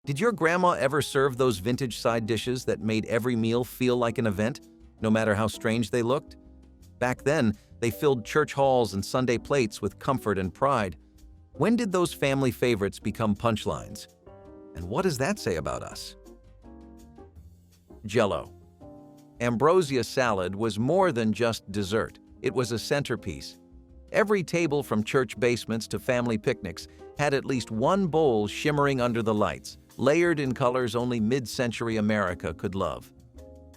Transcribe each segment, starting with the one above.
Did your grandma ever serve those vintage side dishes that made every meal feel like an event, no matter how strange they looked? Back then, they filled church halls and Sunday plates with comfort and pride. When did those family favorites become punchlines? And what does that say about us? Jell-O. Ambrosia salad was more than just dessert. It was a centerpiece. Every table from church basements to family picnics had at least one bowl shimmering under the lights, layered in colors only mid-century America could love.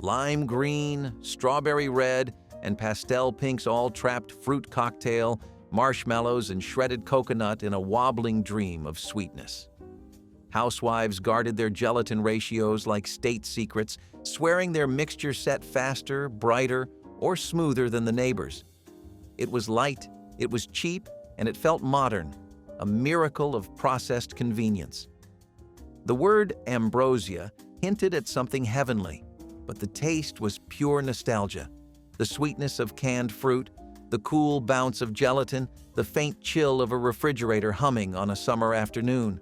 Lime green, strawberry red, and pastel pinks all trapped fruit cocktail, marshmallows, and shredded coconut in a wobbling dream of sweetness. Housewives guarded their gelatin ratios like state secrets, swearing their mixture set faster, brighter, or smoother than the neighbors. It was light, it was cheap, and it felt modern, a miracle of processed convenience. The word ambrosia hinted at something heavenly, but the taste was pure nostalgia. The sweetness of canned fruit, the cool bounce of gelatin, the faint chill of a refrigerator humming on a summer afternoon.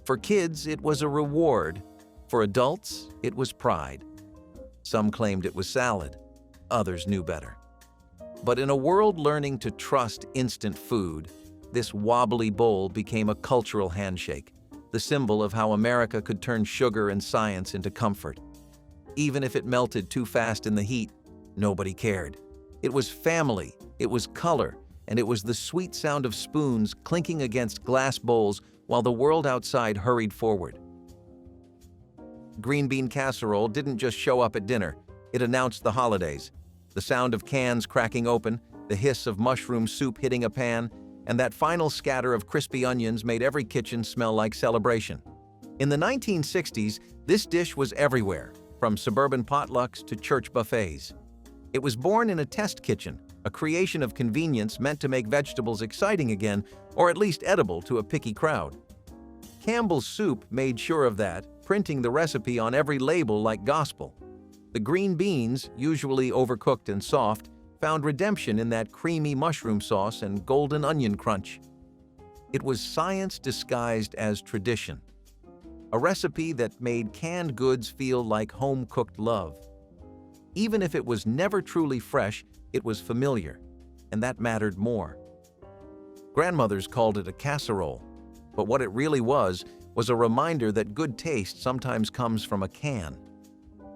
For kids, it was a reward. For adults, it was pride. Some claimed it was salad. Others knew better. But in a world learning to trust instant food, this wobbly bowl became a cultural handshake, the symbol of how America could turn sugar and science into comfort. Even if it melted too fast in the heat, nobody cared. It was family, it was color, and it was the sweet sound of spoons clinking against glass bowls while the world outside hurried forward. Green bean casserole didn't just show up at dinner, it announced the holidays. The sound of cans cracking open, the hiss of mushroom soup hitting a pan, and that final scatter of crispy onions made every kitchen smell like celebration. In the 1960s, this dish was everywhere, from suburban potlucks to church buffets. It was born in a test kitchen, a creation of convenience meant to make vegetables exciting again, or at least edible to a picky crowd. Campbell's Soup made sure of that, printing the recipe on every label like gospel. The green beans, usually overcooked and soft, found redemption in that creamy mushroom sauce and golden onion crunch. It was science disguised as tradition, a recipe that made canned goods feel like home-cooked love. Even if it was never truly fresh, it was familiar, and that mattered more. Grandmothers called it a casserole, but what it really was a reminder that good taste sometimes comes from a can.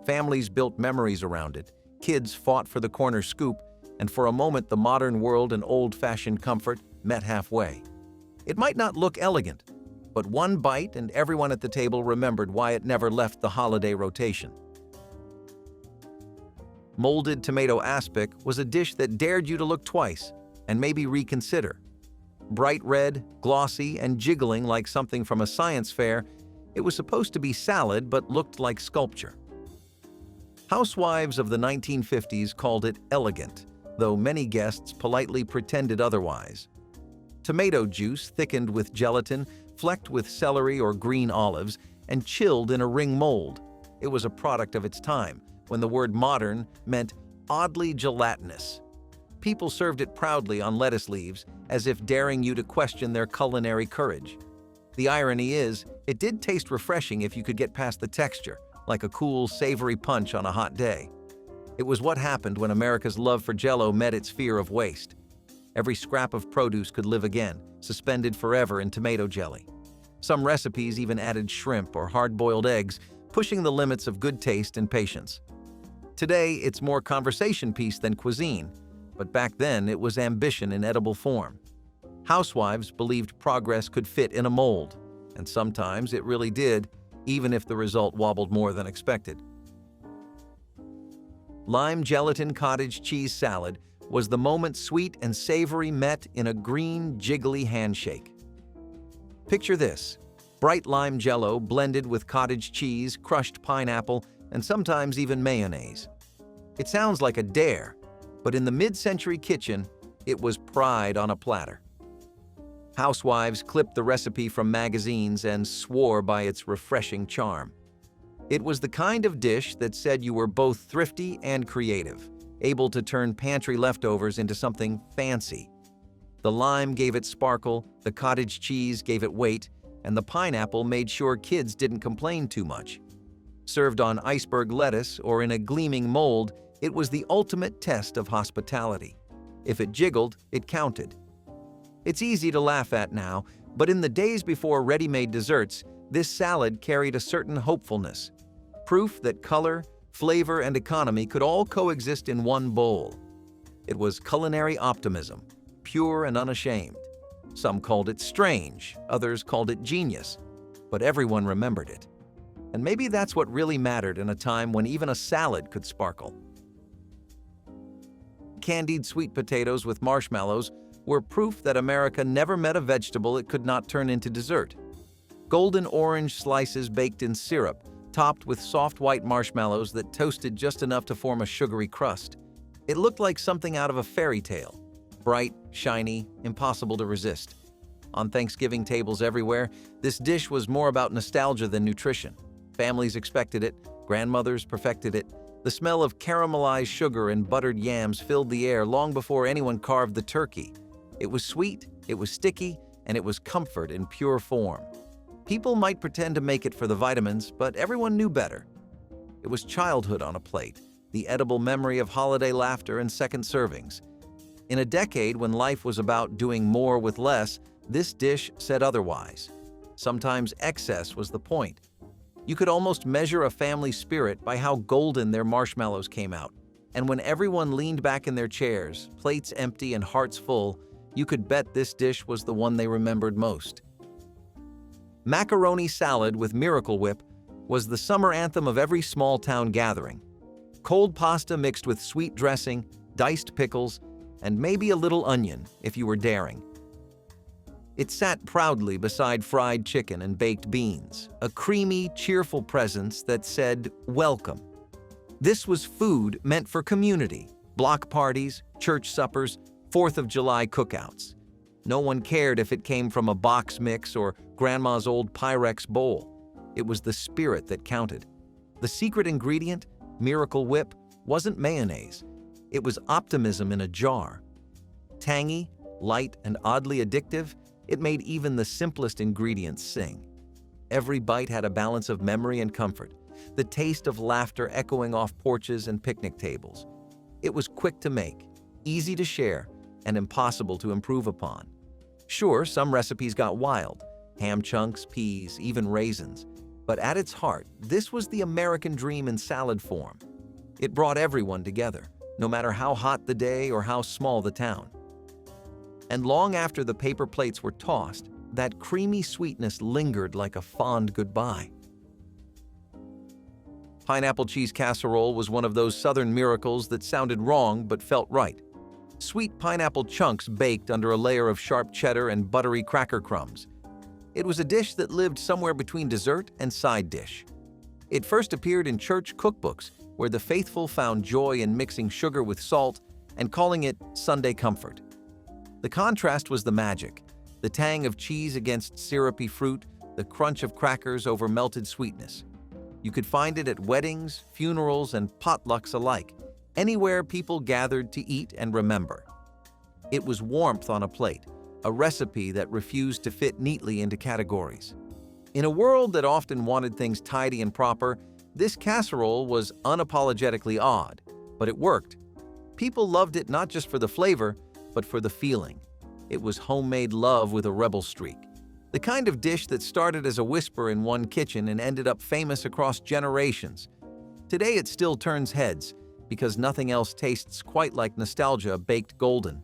Families built memories around it, kids fought for the corner scoop, and for a moment the modern world and old-fashioned comfort met halfway. It might not look elegant, but one bite and everyone at the table remembered why it never left the holiday rotation. Molded tomato aspic was a dish that dared you to look twice and maybe reconsider. Bright red, glossy, and jiggling like something from a science fair, it was supposed to be salad but looked like sculpture. Housewives of the 1950s called it elegant, though many guests politely pretended otherwise. Tomato juice thickened with gelatin, flecked with celery or green olives, and chilled in a ring mold. It was a product of its time, when the word modern meant oddly gelatinous. People served it proudly on lettuce leaves, as if daring you to question their culinary courage. The irony is, it did taste refreshing if you could get past the texture, like a cool, savory punch on a hot day. It was what happened when America's love for Jell-O met its fear of waste. Every scrap of produce could live again, suspended forever in tomato jelly. Some recipes even added shrimp or hard-boiled eggs, pushing the limits of good taste and patience. Today, it's more conversation piece than cuisine, but back then it was ambition in edible form. Housewives believed progress could fit in a mold, and sometimes it really did, even if the result wobbled more than expected. Lime gelatin cottage cheese salad was the moment sweet and savory met in a green, jiggly handshake. Picture this: bright lime Jell-O blended with cottage cheese, crushed pineapple, and sometimes even mayonnaise. It sounds like a dare, but in the mid-century kitchen, it was pride on a platter. Housewives clipped the recipe from magazines and swore by its refreshing charm. It was the kind of dish that said you were both thrifty and creative, able to turn pantry leftovers into something fancy. The lime gave it sparkle, the cottage cheese gave it weight, and the pineapple made sure kids didn't complain too much. Served on iceberg lettuce or in a gleaming mold, it was the ultimate test of hospitality. If it jiggled, it counted. It's easy to laugh at now, but in the days before ready-made desserts, this salad carried a certain hopefulness. Proof that color, flavor, and economy could all coexist in one bowl. It was culinary optimism, pure and unashamed. Some called it strange, others called it genius, but everyone remembered it. And maybe that's what really mattered in a time when even a salad could sparkle. Candied sweet potatoes with marshmallows were proof that America never met a vegetable it could not turn into dessert. Golden orange slices baked in syrup, topped with soft white marshmallows that toasted just enough to form a sugary crust. It looked like something out of a fairy tale. Bright, shiny, impossible to resist. On Thanksgiving tables everywhere, this dish was more about nostalgia than nutrition. Families expected it, grandmothers perfected it. The smell of caramelized sugar and buttered yams filled the air long before anyone carved the turkey. It was sweet, it was sticky, and it was comfort in pure form. People might pretend to make it for the vitamins, but everyone knew better. It was childhood on a plate, the edible memory of holiday laughter and second servings. In a decade when life was about doing more with less, this dish said otherwise. Sometimes excess was the point. You could almost measure a family's spirit by how golden their marshmallows came out. And when everyone leaned back in their chairs, plates empty and hearts full, you could bet this dish was the one they remembered most. Macaroni salad with Miracle Whip was the summer anthem of every small-town gathering. Cold pasta mixed with sweet dressing, diced pickles, and maybe a little onion if you were daring. It sat proudly beside fried chicken and baked beans, a creamy, cheerful presence that said, "Welcome." This was food meant for community, block parties, church suppers, 4th of July cookouts. No one cared if it came from a box mix or grandma's old Pyrex bowl. It was the spirit that counted. The secret ingredient, Miracle Whip, wasn't mayonnaise. It was optimism in a jar. Tangy, light, and oddly addictive, it made even the simplest ingredients sing. Every bite had a balance of memory and comfort, the taste of laughter echoing off porches and picnic tables. It was quick to make, easy to share, and impossible to improve upon. Sure, some recipes got wild, ham chunks, peas, even raisins. But at its heart, this was the American dream in salad form. It brought everyone together, no matter how hot the day or how small the town. And long after the paper plates were tossed, that creamy sweetness lingered like a fond goodbye. Pineapple cheese casserole was one of those southern miracles that sounded wrong but felt right. Sweet pineapple chunks baked under a layer of sharp cheddar and buttery cracker crumbs. It was a dish that lived somewhere between dessert and side dish. It first appeared in church cookbooks, where the faithful found joy in mixing sugar with salt and calling it Sunday comfort. The contrast was the magic, the tang of cheese against syrupy fruit, the crunch of crackers over melted sweetness. You could find it at weddings, funerals, and potlucks alike, anywhere people gathered to eat and remember. It was warmth on a plate, a recipe that refused to fit neatly into categories. In a world that often wanted things tidy and proper, this casserole was unapologetically odd, but it worked. People loved it not just for the flavor, but for the feeling. It was homemade love with a rebel streak. The kind of dish that started as a whisper in one kitchen and ended up famous across generations. Today it still turns heads, because nothing else tastes quite like nostalgia baked golden.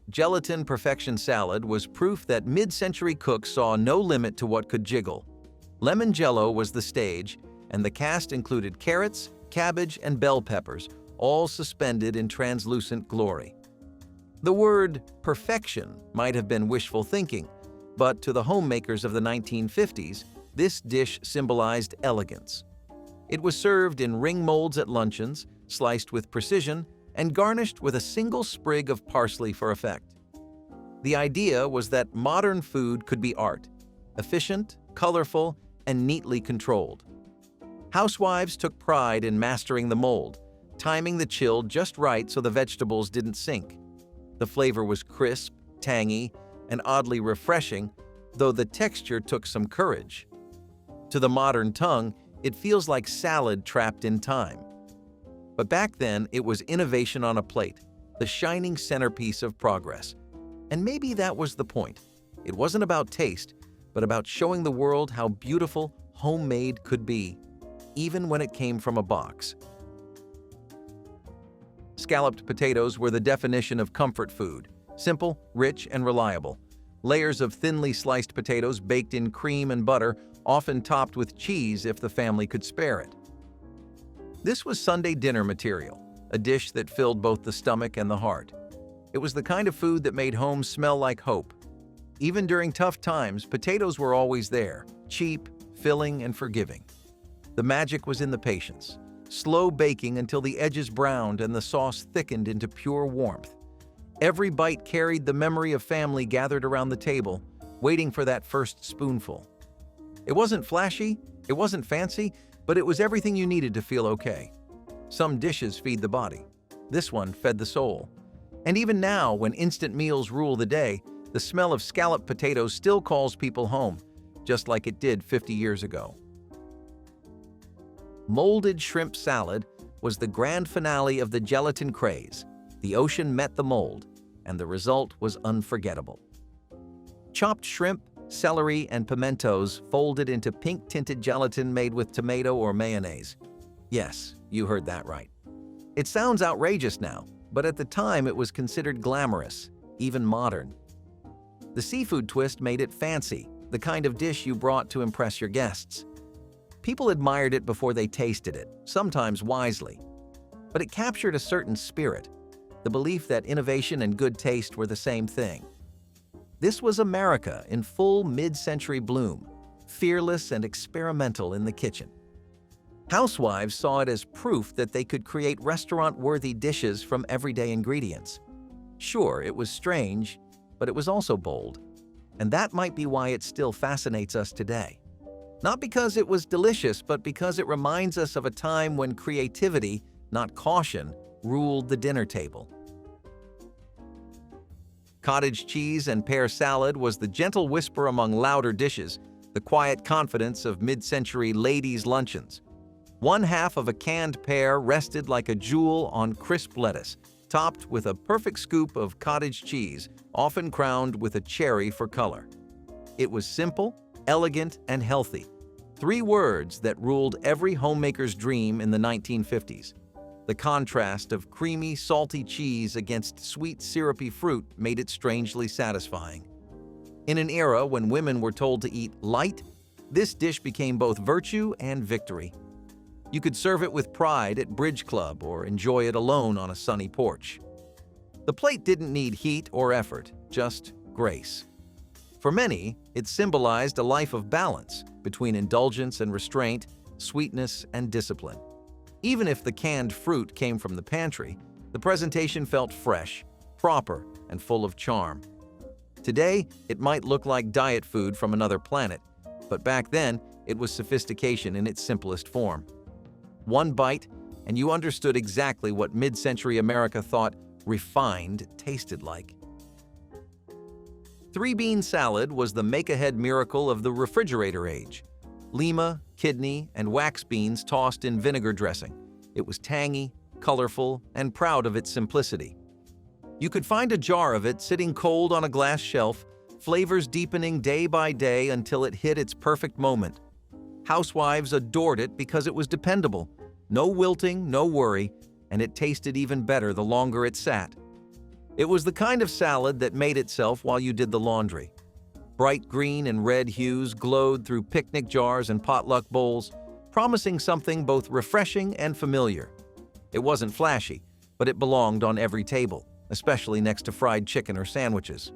Gelatin perfection salad was proof that mid-century cooks saw no limit to what could jiggle. Lemon jello was the stage, and the cast included carrots, cabbage, and bell peppers, all suspended in translucent glory. The word perfection might have been wishful thinking, but to the homemakers of the 1950s, this dish symbolized elegance. It was served in ring molds at luncheons, sliced with precision, and garnished with a single sprig of parsley for effect. The idea was that modern food could be art, efficient, colorful, and neatly controlled. Housewives took pride in mastering the mold, timing the chill just right so the vegetables didn't sink. The flavor was crisp, tangy, and oddly refreshing, though the texture took some courage. To the modern tongue, it feels like salad trapped in time. But back then, it was innovation on a plate, the shining centerpiece of progress. And maybe that was the point. It wasn't about taste, but about showing the world how beautiful homemade could be, even when it came from a box. Scalloped potatoes were the definition of comfort food, simple, rich, and reliable. Layers of thinly sliced potatoes baked in cream and butter, often topped with cheese if the family could spare it. This was Sunday dinner material, a dish that filled both the stomach and the heart. It was the kind of food that made home smell like hope. Even during tough times, potatoes were always there, cheap, filling, and forgiving. The magic was in the patience, slow baking until the edges browned and the sauce thickened into pure warmth. Every bite carried the memory of family gathered around the table, waiting for that first spoonful. It wasn't flashy, it wasn't fancy, but it was everything you needed to feel okay. Some dishes feed the body. This one fed the soul. And even now, when instant meals rule the day, the smell of scalloped potatoes still calls people home, just like it did 50 years ago. Molded shrimp salad was the grand finale of the gelatin craze. The ocean met the mold, and the result was unforgettable. Chopped shrimp, celery, and pimentos folded into pink-tinted gelatin made with tomato or mayonnaise. Yes, you heard that right. It sounds outrageous now, but at the time it was considered glamorous, even modern. The seafood twist made it fancy, the kind of dish you brought to impress your guests. People admired it before they tasted it, sometimes wisely. But it captured a certain spirit, the belief that innovation and good taste were the same thing. This was America in full mid-century bloom, fearless and experimental in the kitchen. Housewives saw it as proof that they could create restaurant-worthy dishes from everyday ingredients. Sure, it was strange, but it was also bold. And that might be why it still fascinates us today. Not because it was delicious, but because it reminds us of a time when creativity, not caution, ruled the dinner table. Cottage cheese and pear salad was the gentle whisper among louder dishes, the quiet confidence of mid-century ladies' luncheons. One half of a canned pear rested like a jewel on crisp lettuce, topped with a perfect scoop of cottage cheese, often crowned with a cherry for color. It was simple, elegant, and healthy. 3 words that ruled every homemaker's dream in the 1950s. The contrast of creamy, salty cheese against sweet, syrupy fruit made it strangely satisfying. In an era when women were told to eat light, this dish became both virtue and victory. You could serve it with pride at bridge club or enjoy it alone on a sunny porch. The plate didn't need heat or effort, just grace. For many, it symbolized a life of balance between indulgence and restraint, sweetness and discipline. Even if the canned fruit came from the pantry, the presentation felt fresh, proper, and full of charm. Today, it might look like diet food from another planet, but back then, it was sophistication in its simplest form. One bite, and you understood exactly what mid-century America thought refined tasted like. 3-bean salad was the make-ahead miracle of the refrigerator age. Lima, kidney, and wax beans tossed in vinegar dressing. It was tangy, colorful, and proud of its simplicity. You could find a jar of it sitting cold on a glass shelf, flavors deepening day by day until it hit its perfect moment. Housewives adored it because it was dependable. No wilting, no worry, and it tasted even better the longer it sat. It was the kind of salad that made itself while you did the laundry. Bright green and red hues glowed through picnic jars and potluck bowls, promising something both refreshing and familiar. It wasn't flashy, but it belonged on every table, especially next to fried chicken or sandwiches.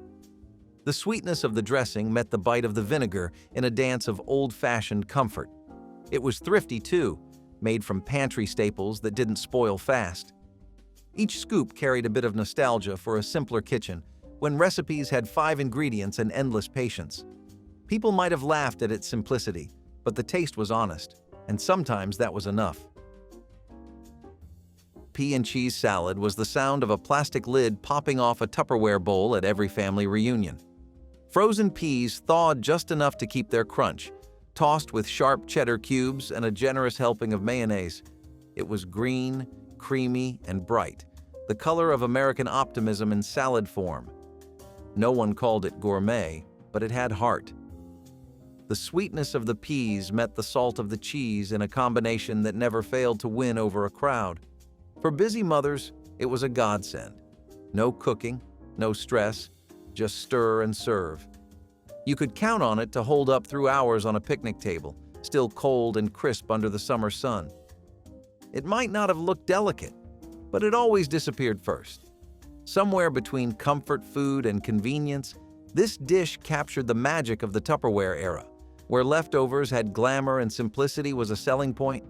The sweetness of the dressing met the bite of the vinegar in a dance of old-fashioned comfort. It was thrifty, too, made from pantry staples that didn't spoil fast. Each scoop carried a bit of nostalgia for a simpler kitchen, when recipes had 5 ingredients and endless patience. People might have laughed at its simplicity, but the taste was honest, and sometimes that was enough. Pea and cheese salad was the sound of a plastic lid popping off a Tupperware bowl at every family reunion. Frozen peas thawed just enough to keep their crunch, tossed with sharp cheddar cubes and a generous helping of mayonnaise. It was green, creamy, and bright, the color of American optimism in salad form. No one called it gourmet, but it had heart. The sweetness of the peas met the salt of the cheese in a combination that never failed to win over a crowd. For busy mothers, it was a godsend. No cooking, no stress, just stir and serve. You could count on it to hold up through hours on a picnic table, still cold and crisp under the summer sun. It might not have looked delicate, but it always disappeared first. Somewhere between comfort food and convenience, this dish captured the magic of the Tupperware era, where leftovers had glamour and simplicity was a selling point.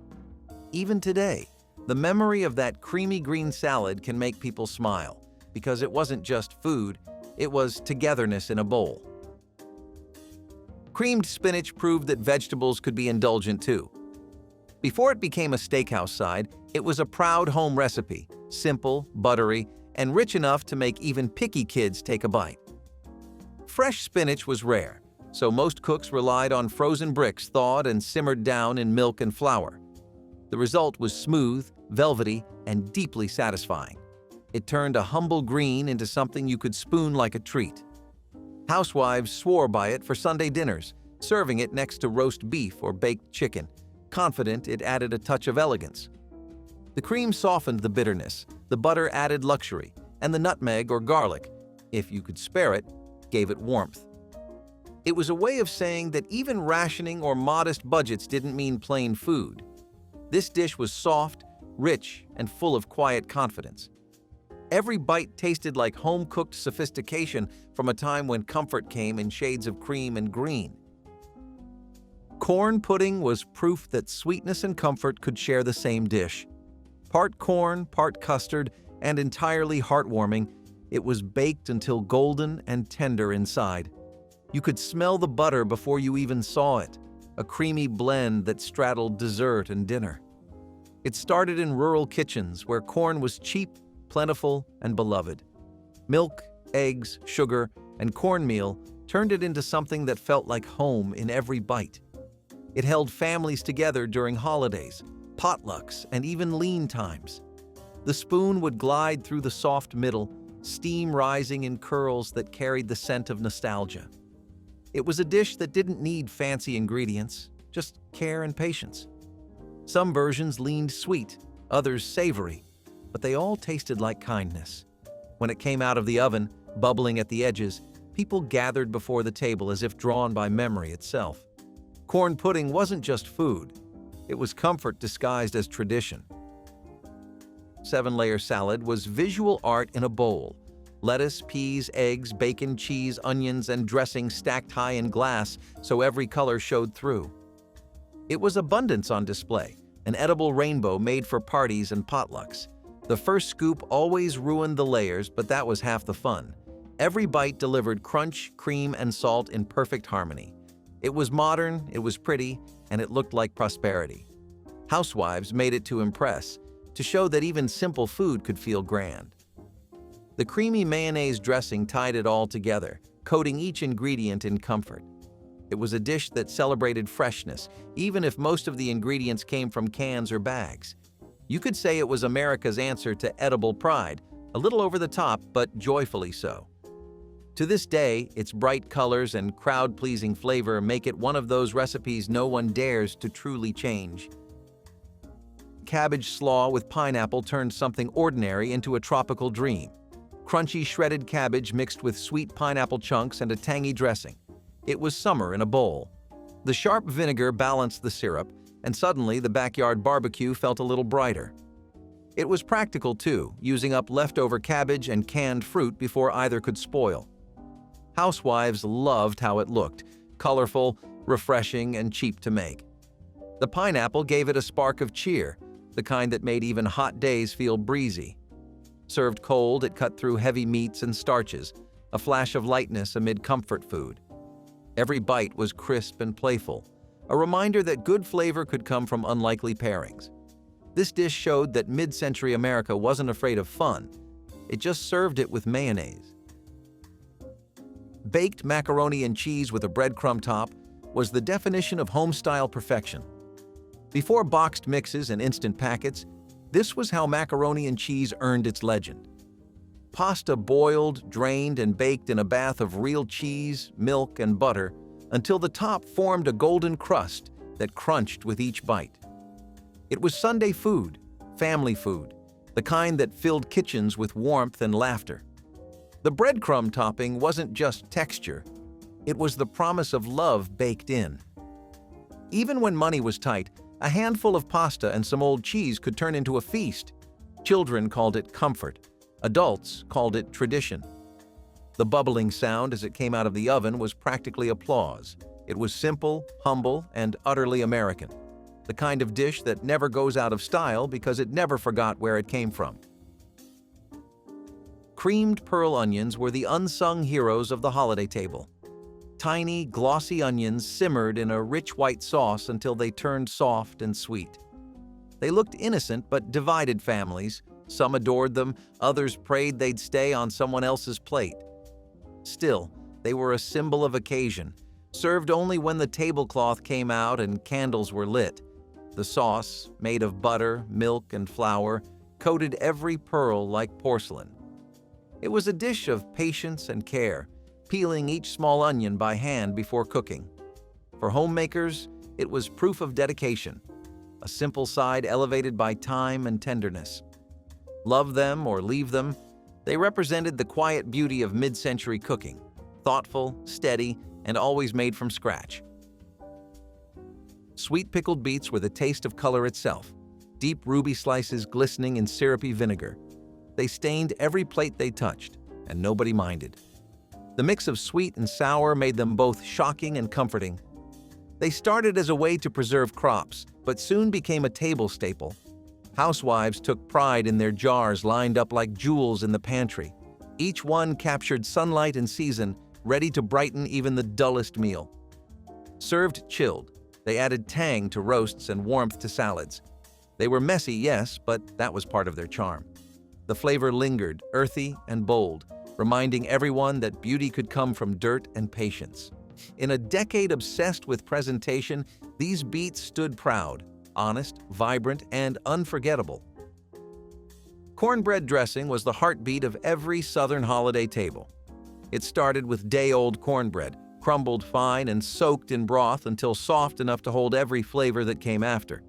Even today, the memory of that creamy green salad can make people smile, because it wasn't just food, it was togetherness in a bowl. Creamed spinach proved that vegetables could be indulgent too. Before it became a steakhouse side, it was a proud home recipe, simple, buttery, and rich enough to make even picky kids take a bite. Fresh spinach was rare, so most cooks relied on frozen bricks thawed and simmered down in milk and flour. The result was smooth, velvety, and deeply satisfying. It turned a humble green into something you could spoon like a treat. Housewives swore by it for Sunday dinners, serving it next to roast beef or baked chicken, confident it added a touch of elegance. The cream softened the bitterness, the butter added luxury, and the nutmeg or garlic, if you could spare it, gave it warmth. It was a way of saying that even rationing or modest budgets didn't mean plain food. This dish was soft, rich, and full of quiet confidence. Every bite tasted like home-cooked sophistication from a time when comfort came in shades of cream and green. Corn pudding was proof that sweetness and comfort could share the same dish. Part corn, part custard, and entirely heartwarming, it was baked until golden and tender inside. You could smell the butter before you even saw it, a creamy blend that straddled dessert and dinner. It started in rural kitchens where corn was cheap, plentiful, and beloved. Milk, eggs, sugar, and cornmeal turned it into something that felt like home in every bite. It held families together during holidays, potlucks, and even lean times. The spoon would glide through the soft middle, steam rising in curls that carried the scent of nostalgia. It was a dish that didn't need fancy ingredients, just care and patience. Some versions leaned sweet, others savory, but they all tasted like kindness. When it came out of the oven, bubbling at the edges, people gathered before the table as if drawn by memory itself. Corn pudding wasn't just food. It was comfort disguised as tradition. 7-layer salad was visual art in a bowl. Lettuce, peas, eggs, bacon, cheese, onions, and dressing stacked high in glass so every color showed through. It was abundance on display, an edible rainbow made for parties and potlucks. The first scoop always ruined the layers, but that was half the fun. Every bite delivered crunch, cream, and salt in perfect harmony. It was modern, it was pretty, and it looked like prosperity. Housewives made it to impress, to show that even simple food could feel grand. The creamy mayonnaise dressing tied it all together, coating each ingredient in comfort. It was a dish that celebrated freshness, even if most of the ingredients came from cans or bags. You could say it was America's answer to edible pride, a little over the top, but joyfully so. To this day, its bright colors and crowd-pleasing flavor make it one of those recipes no one dares to truly change. Cabbage slaw with pineapple turned something ordinary into a tropical dream. Crunchy shredded cabbage mixed with sweet pineapple chunks and a tangy dressing. It was summer in a bowl. The sharp vinegar balanced the syrup, and suddenly the backyard barbecue felt a little brighter. It was practical too, using up leftover cabbage and canned fruit before either could spoil. Housewives loved how it looked, colorful, refreshing, and cheap to make. The pineapple gave it a spark of cheer, the kind that made even hot days feel breezy. Served cold, it cut through heavy meats and starches, a flash of lightness amid comfort food. Every bite was crisp and playful, a reminder that good flavor could come from unlikely pairings. This dish showed that mid-century America wasn't afraid of fun, it just served it with mayonnaise. Baked macaroni and cheese with a breadcrumb top was the definition of home-style perfection. Before boxed mixes and instant packets, this was how macaroni and cheese earned its legend. Pasta boiled, drained, and baked in a bath of real cheese, milk, and butter until the top formed a golden crust that crunched with each bite. It was Sunday food, family food, the kind that filled kitchens with warmth and laughter. The breadcrumb topping wasn't just texture, it was the promise of love baked in. Even when money was tight, a handful of pasta and some old cheese could turn into a feast. Children called it comfort. Adults called it tradition. The bubbling sound as it came out of the oven was practically applause. It was simple, humble, and utterly American. The kind of dish that never goes out of style because it never forgot where it came from. Creamed pearl onions were the unsung heroes of the holiday table. Tiny, glossy onions simmered in a rich white sauce until they turned soft and sweet. They looked innocent but divided families. Some adored them, others prayed they'd stay on someone else's plate. Still, they were a symbol of occasion, served only when the tablecloth came out and candles were lit. The sauce, made of butter, milk, and flour, coated every pearl like porcelain. It was a dish of patience and care, peeling each small onion by hand before cooking. For homemakers, it was proof of dedication, a simple side elevated by time and tenderness. Love them or leave them, they represented the quiet beauty of mid-century cooking, thoughtful, steady, and always made from scratch. Sweet pickled beets were the taste of color itself, deep ruby slices glistening in syrupy vinegar. They stained every plate they touched, and nobody minded. The mix of sweet and sour made them both shocking and comforting. They started as a way to preserve crops, but soon became a table staple. Housewives took pride in their jars lined up like jewels in the pantry. Each one captured sunlight and season, ready to brighten even the dullest meal. Served chilled, they added tang to roasts and warmth to salads. They were messy, yes, but that was part of their charm. The flavor lingered, earthy and bold, reminding everyone that beauty could come from dirt and patience. In a decade obsessed with presentation, these beets stood proud, honest, vibrant, and unforgettable. Cornbread dressing was the heartbeat of every Southern holiday table. It started with day-old cornbread, crumbled fine and soaked in broth until soft enough to hold every flavor that came after.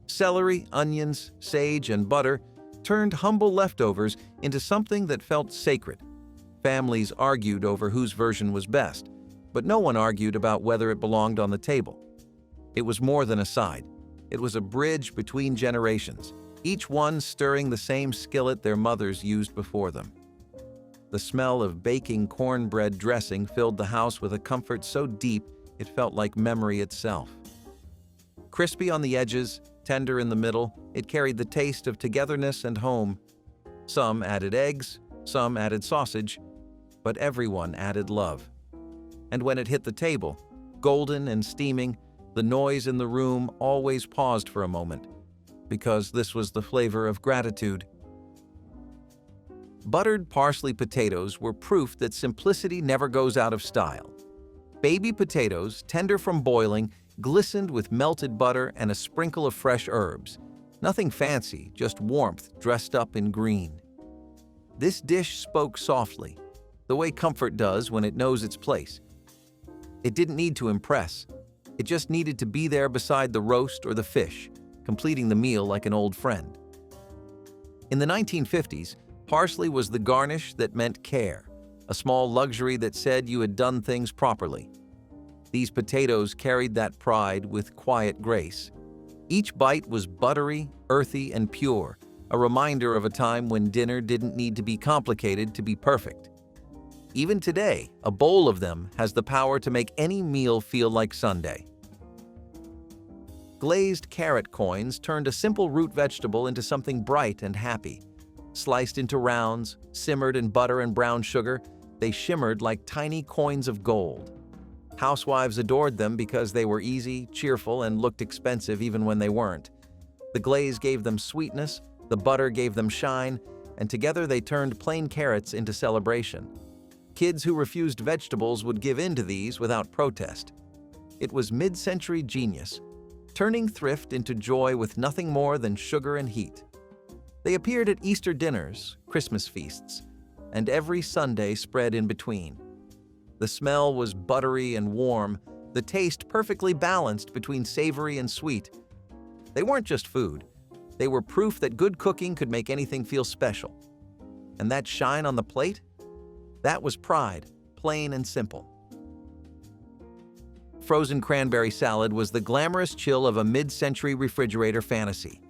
Celery, onions, sage, and butter turned humble leftovers into something that felt sacred. Families argued over whose version was best, but no one argued about whether it belonged on the table. It was more than a side. It was a bridge between generations, each one stirring the same skillet their mothers used before them. The smell of baking cornbread dressing filled the house with a comfort so deep it felt like memory itself. Crispy on the edges, tender in the middle, it carried the taste of togetherness and home. Some added eggs, some added sausage, but everyone added love. And when it hit the table, golden and steaming, the noise in the room always paused for a moment, because this was the flavor of gratitude. Buttered parsley potatoes were proof that simplicity never goes out of style. Baby potatoes, tender from boiling, glistened with melted butter and a sprinkle of fresh herbs. Nothing fancy, just warmth dressed up in green. This dish spoke softly, the way comfort does when it knows its place. It didn't need to impress. It just needed to be there beside the roast or the fish, completing the meal like an old friend. In the 1950s, parsley was the garnish that meant care, a small luxury that said you had done things properly. These potatoes carried that pride with quiet grace. Each bite was buttery, earthy, and pure, a reminder of a time when dinner didn't need to be complicated to be perfect. Even today, a bowl of them has the power to make any meal feel like Sunday. Glazed carrot coins turned a simple root vegetable into something bright and happy. Sliced into rounds, simmered in butter and brown sugar, they shimmered like tiny coins of gold. Housewives adored them because they were easy, cheerful, and looked expensive even when they weren't. The glaze gave them sweetness, the butter gave them shine, and together they turned plain carrots into celebration. Kids who refused vegetables would give in to these without protest. It was mid-century genius, turning thrift into joy with nothing more than sugar and heat. They appeared at Easter dinners, Christmas feasts, and every Sunday spread in between. The smell was buttery and warm, the taste perfectly balanced between savory and sweet. They weren't just food. They were proof that good cooking could make anything feel special. And that shine on the plate? That was pride, plain and simple. Frozen cranberry salad was the glamorous chill of a mid-century refrigerator fantasy.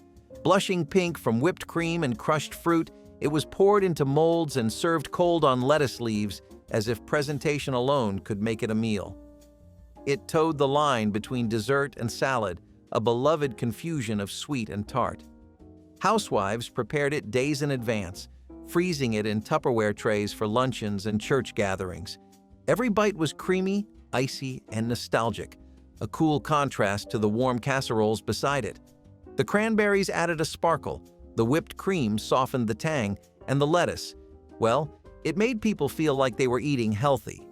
Blushing pink from whipped cream and crushed fruit, it was poured into molds and served cold on lettuce leaves as if presentation alone could make it a meal. It towed the line between dessert and salad, a beloved confusion of sweet and tart. Housewives prepared it days in advance, freezing it in Tupperware trays for luncheons and church gatherings. Every bite was creamy, icy, and nostalgic, a cool contrast to the warm casseroles beside it. The cranberries added a sparkle, the whipped cream softened the tang, and the lettuce, well, it made people feel like they were eating healthy.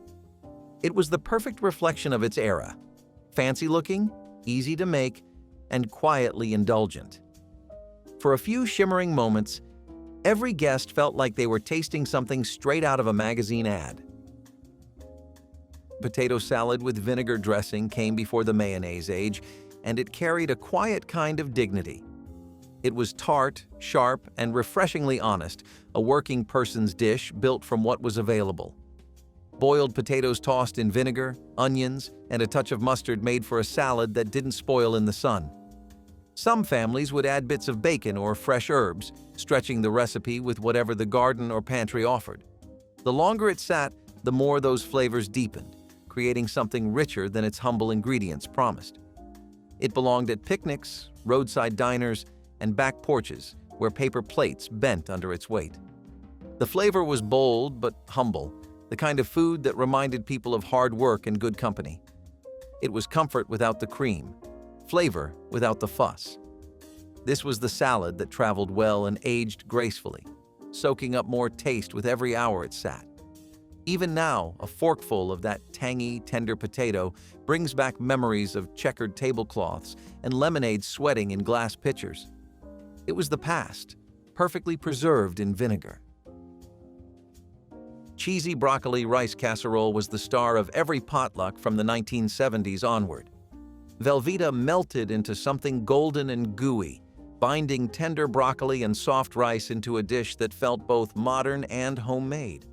It was the perfect reflection of its era, fancy-looking, easy to make, and quietly indulgent. For a few shimmering moments, every guest felt like they were tasting something straight out of a magazine ad. Potato salad with vinegar dressing came before the mayonnaise age, and it carried a quiet kind of dignity. It was tart, sharp, and refreshingly honest, a working person's dish built from what was available. Boiled potatoes tossed in vinegar, onions, and a touch of mustard made for a salad that didn't spoil in the sun. Some families would add bits of bacon or fresh herbs, stretching the recipe with whatever the garden or pantry offered. The longer it sat, the more those flavors deepened, creating something richer than its humble ingredients promised. It belonged at picnics, roadside diners, and back porches where paper plates bent under its weight. The flavor was bold but humble, the kind of food that reminded people of hard work and good company. It was comfort without the cream, flavor without the fuss. This was the salad that traveled well and aged gracefully, soaking up more taste with every hour it sat. Even now, a forkful of that tangy, tender potato brings back memories of checkered tablecloths and lemonade sweating in glass pitchers. It was the past, perfectly preserved in vinegar. Cheesy broccoli rice casserole was the star of every potluck from the 1970s onward. Velveeta melted into something golden and gooey, binding tender broccoli and soft rice into a dish that felt both modern and homemade.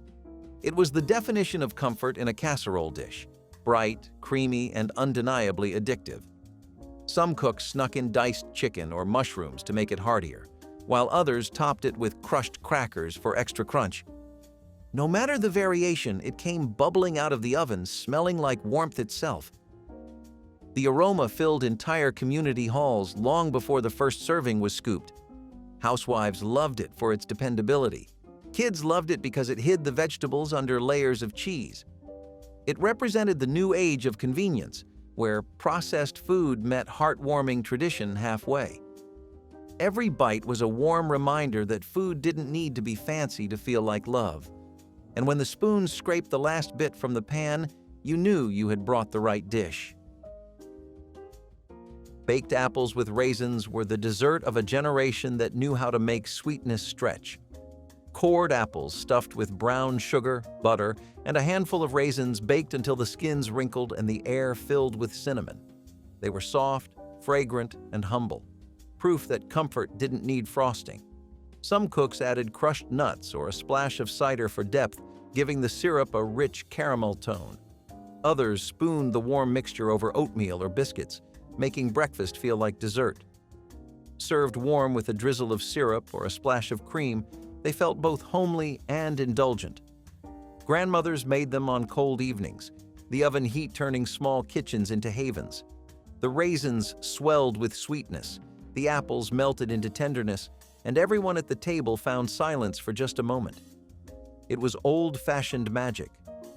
It was the definition of comfort in a casserole dish, bright, creamy, and undeniably addictive. Some cooks snuck in diced chicken or mushrooms to make it heartier, while others topped it with crushed crackers for extra crunch. No matter the variation, it came bubbling out of the oven, smelling like warmth itself. The aroma filled entire community halls long before the first serving was scooped. Housewives loved it for its dependability. Kids loved it because it hid the vegetables under layers of cheese. It represented the new age of convenience, where processed food met heartwarming tradition halfway. Every bite was a warm reminder that food didn't need to be fancy to feel like love. And when the spoon scraped the last bit from the pan, you knew you had brought the right dish. Baked apples with raisins were the dessert of a generation that knew how to make sweetness stretch. Cored apples stuffed with brown sugar, butter, and a handful of raisins baked until the skins wrinkled and the air filled with cinnamon. They were soft, fragrant, and humble, proof that comfort didn't need frosting. Some cooks added crushed nuts or a splash of cider for depth, giving the syrup a rich caramel tone. Others spooned the warm mixture over oatmeal or biscuits, making breakfast feel like dessert. Served warm with a drizzle of syrup or a splash of cream, they felt both homely and indulgent. Grandmothers made them on cold evenings, the oven heat turning small kitchens into havens. The raisins swelled with sweetness, the apples melted into tenderness, and everyone at the table found silence for just a moment. It was old-fashioned magic,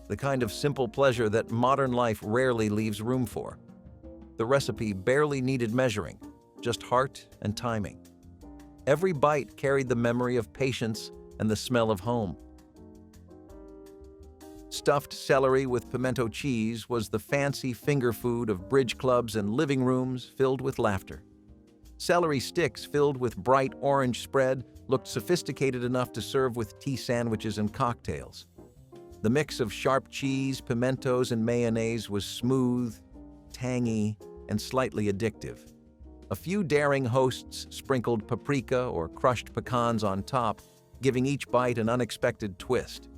the kind of simple pleasure that modern life rarely leaves room for. The recipe barely needed measuring, just heart and timing. Every bite carried the memory of patience and the smell of home. Stuffed celery with pimento cheese was the fancy finger food of bridge clubs and living rooms filled with laughter. Celery sticks filled with bright orange spread looked sophisticated enough to serve with tea sandwiches and cocktails. The mix of sharp cheese, pimentos, and mayonnaise was smooth, tangy, and slightly addictive. A few daring hosts sprinkled paprika or crushed pecans on top, giving each bite an unexpected twist.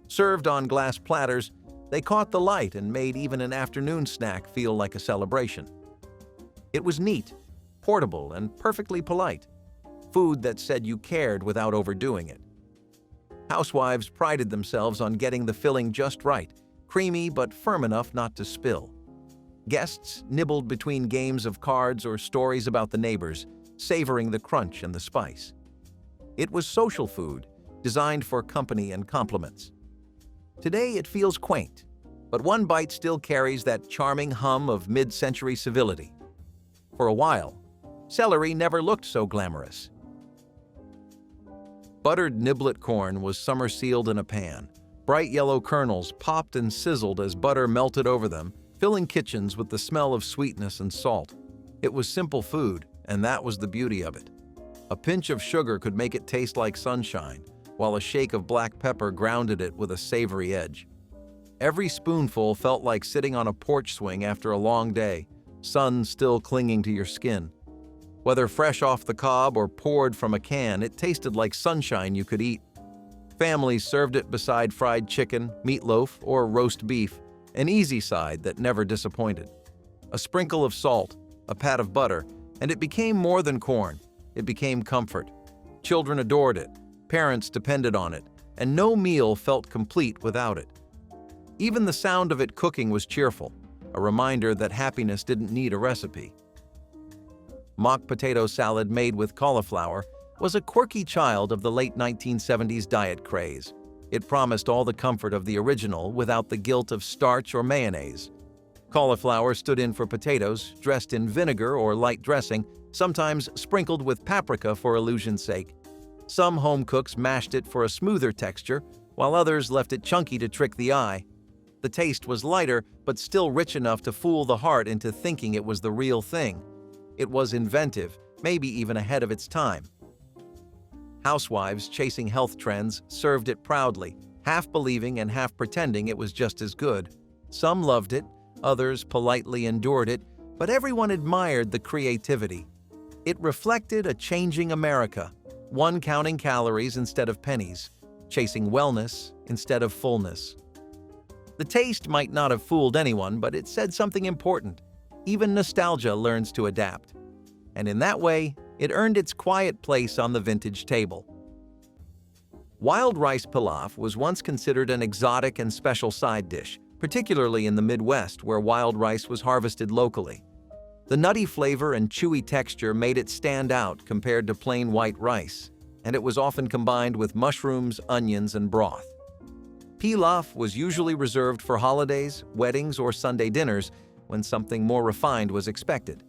Served on glass platters, they caught the light and made even an afternoon snack feel like a celebration. It was neat, portable, and perfectly polite. Food that said you cared without overdoing it. Housewives prided themselves on getting the filling just right, creamy but firm enough not to spill. Guests nibbled between games of cards or stories about the neighbors, savoring the crunch and the spice. It was social food, designed for company and compliments. Today it feels quaint, but one bite still carries that charming hum of mid-century civility. For a while, celery never looked so glamorous. Buttered niblet corn was summer-sealed in a pan. Bright yellow kernels popped and sizzled as butter melted over them, filling kitchens with the smell of sweetness and salt. It was simple food, and that was the beauty of it. A pinch of sugar could make it taste like sunshine, while a shake of black pepper grounded it with a savory edge. Every spoonful felt like sitting on a porch swing after a long day, sun still clinging to your skin. Whether fresh off the cob or poured from a can, it tasted like sunshine you could eat. Families served it beside fried chicken, meatloaf, or roast beef, an easy side that never disappointed. A sprinkle of salt, a pat of butter, and it became more than corn. It became comfort. Children adored it, parents depended on it, and no meal felt complete without it. Even the sound of it cooking was cheerful, a reminder that happiness didn't need a recipe. Mock potato salad made with cauliflower was a quirky child of the late 1970s diet craze. It promised all the comfort of the original without the guilt of starch or mayonnaise. Cauliflower stood in for potatoes, dressed in vinegar or light dressing, sometimes sprinkled with paprika for illusion's sake. Some home cooks mashed it for a smoother texture, while others left it chunky to trick the eye. The taste was lighter, but still rich enough to fool the heart into thinking it was the real thing. It was inventive, maybe even ahead of its time. Housewives chasing health trends served it proudly, half believing and half pretending it was just as good. Some loved it, others politely endured it, but everyone admired the creativity. It reflected a changing America, one counting calories instead of pennies, chasing wellness instead of fullness. The taste might not have fooled anyone, but it said something important. Even nostalgia learns to adapt. And in that way, it earned its quiet place on the vintage table. Wild rice pilaf was once considered an exotic and special side dish, particularly in the Midwest where wild rice was harvested locally. The nutty flavor and chewy texture made it stand out compared to plain white rice, and it was often combined with mushrooms, onions, and broth. Pilaf was usually reserved for holidays, weddings, or Sunday dinners when something more refined was expected.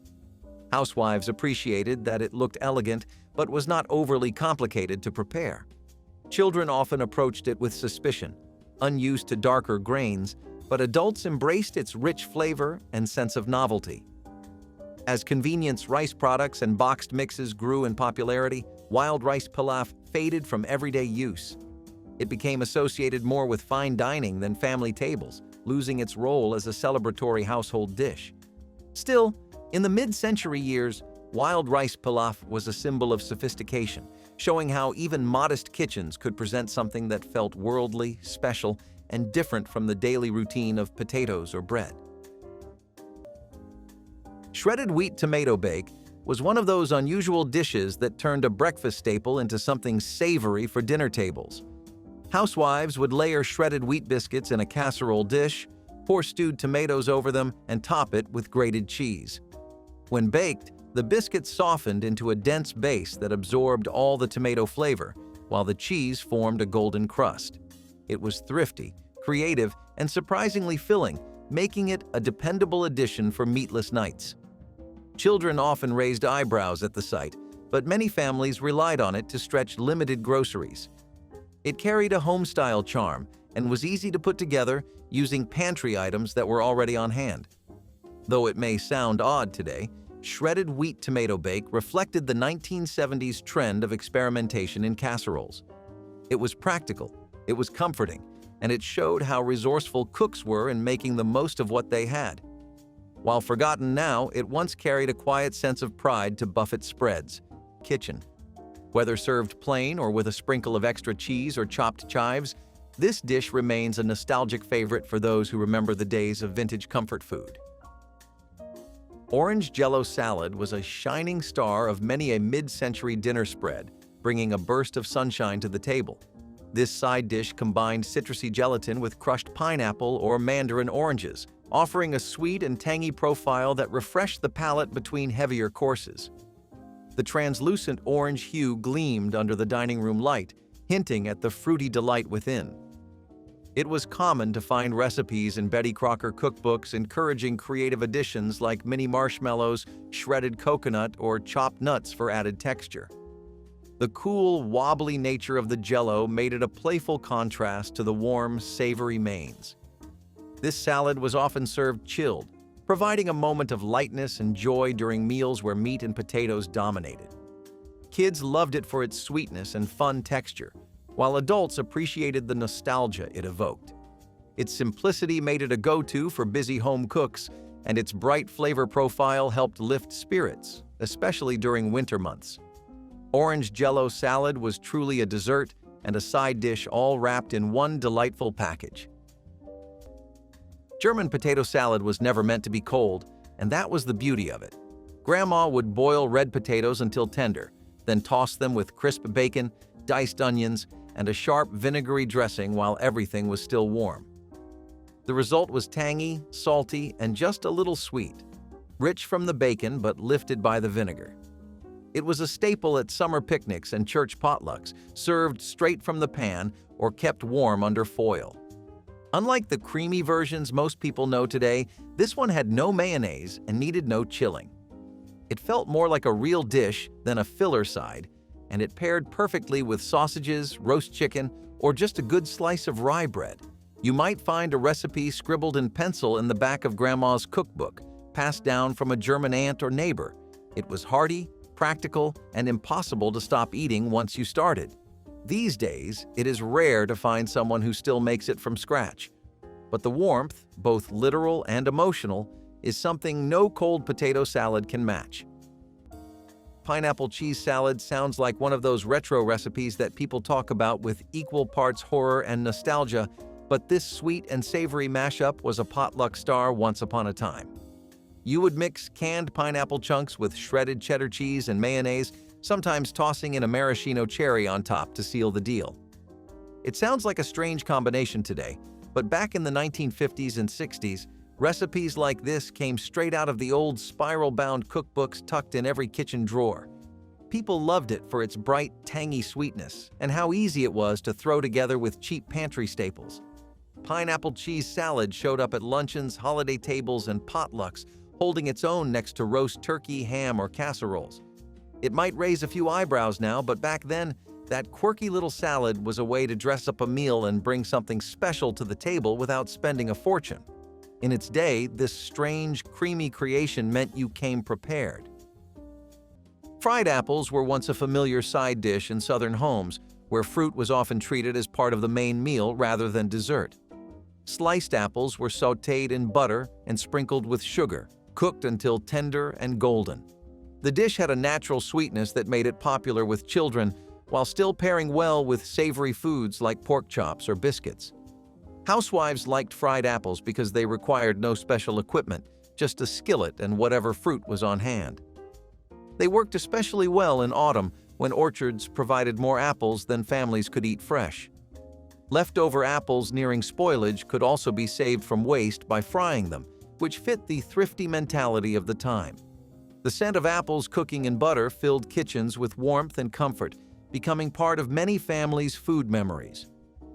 Housewives appreciated that it looked elegant but was not overly complicated to prepare. Children often approached it with suspicion, unused to darker grains, but adults embraced its rich flavor and sense of novelty. As convenience rice products and boxed mixes grew in popularity, wild rice pilaf faded from everyday use. It became associated more with fine dining than family tables, losing its role as a celebratory household dish. Still, in the mid-century years, wild rice pilaf was a symbol of sophistication, showing how even modest kitchens could present something that felt worldly, special, and different from the daily routine of potatoes or bread. Shredded wheat tomato bake was one of those unusual dishes that turned a breakfast staple into something savory for dinner tables. Housewives would layer shredded wheat biscuits in a casserole dish, pour stewed tomatoes over them, and top it with grated cheese. When baked, the biscuits softened into a dense base that absorbed all the tomato flavor, while the cheese formed a golden crust. It was thrifty, creative, and surprisingly filling, making it a dependable addition for meatless nights. Children often raised eyebrows at the sight, but many families relied on it to stretch limited groceries. It carried a home-style charm, and was easy to put together using pantry items that were already on hand. Though it may sound odd today, shredded wheat tomato bake reflected the 1970s trend of experimentation in casseroles. It was practical, it was comforting, and it showed how resourceful cooks were in making the most of what they had. While forgotten now, it once carried a quiet sense of pride to Buffett's spreads, kitchen. Whether served plain or with a sprinkle of extra cheese or chopped chives, this dish remains a nostalgic favorite for those who remember the days of vintage comfort food. Orange Jell-O salad was a shining star of many a mid-century dinner spread, bringing a burst of sunshine to the table. This side dish combined citrusy gelatin with crushed pineapple or mandarin oranges, offering a sweet and tangy profile that refreshed the palate between heavier courses. The translucent orange hue gleamed under the dining room light, hinting at the fruity delight within. It was common to find recipes in Betty Crocker cookbooks encouraging creative additions like mini marshmallows, shredded coconut, or chopped nuts for added texture. The cool, wobbly nature of the Jell-O made it a playful contrast to the warm, savory mains. This salad was often served chilled, providing a moment of lightness and joy during meals where meat and potatoes dominated. Kids loved it for its sweetness and fun texture, while adults appreciated the nostalgia it evoked. Its simplicity made it a go-to for busy home cooks, and its bright flavor profile helped lift spirits, especially during winter months. Orange Jell-O salad was truly a dessert and a side dish all wrapped in one delightful package. German potato salad was never meant to be cold, and that was the beauty of it. Grandma would boil red potatoes until tender, then toss them with crisp bacon, diced onions, and a sharp vinegary dressing while everything was still warm. The result was tangy, salty, and just a little sweet, rich from the bacon but lifted by the vinegar. It was a staple at summer picnics and church potlucks, served straight from the pan or kept warm under foil. Unlike the creamy versions most people know today, this one had no mayonnaise and needed no chilling. It felt more like a real dish than a filler side, and it paired perfectly with sausages, roast chicken, or just a good slice of rye bread. You might find a recipe scribbled in pencil in the back of Grandma's cookbook, passed down from a German aunt or neighbor. It was hearty, practical, and impossible to stop eating once you started. These days, it is rare to find someone who still makes it from scratch. But the warmth, both literal and emotional, is something no cold potato salad can match. Pineapple cheese salad sounds like one of those retro recipes that people talk about with equal parts horror and nostalgia, but this sweet and savory mashup was a potluck star once upon a time. You would mix canned pineapple chunks with shredded cheddar cheese and mayonnaise, sometimes tossing in a maraschino cherry on top to seal the deal. It sounds like a strange combination today, but back in the 1950s and 60s, recipes like this came straight out of the old spiral-bound cookbooks tucked in every kitchen drawer. People loved it for its bright, tangy sweetness and how easy it was to throw together with cheap pantry staples. Pineapple cheese salad showed up at luncheons, holiday tables, and potlucks, holding its own next to roast turkey, ham, or casseroles. It might raise a few eyebrows now, but back then, that quirky little salad was a way to dress up a meal and bring something special to the table without spending a fortune. In its day, this strange, creamy creation meant you came prepared. Fried apples were once a familiar side dish in Southern homes, where fruit was often treated as part of the main meal rather than dessert. Sliced apples were sautéed in butter and sprinkled with sugar, cooked until tender and golden. The dish had a natural sweetness that made it popular with children, while still pairing well with savory foods like pork chops or biscuits. Housewives liked fried apples because they required no special equipment, just a skillet and whatever fruit was on hand. They worked especially well in autumn when orchards provided more apples than families could eat fresh. Leftover apples nearing spoilage could also be saved from waste by frying them, which fit the thrifty mentality of the time. The scent of apples cooking in butter filled kitchens with warmth and comfort, becoming part of many families' food memories.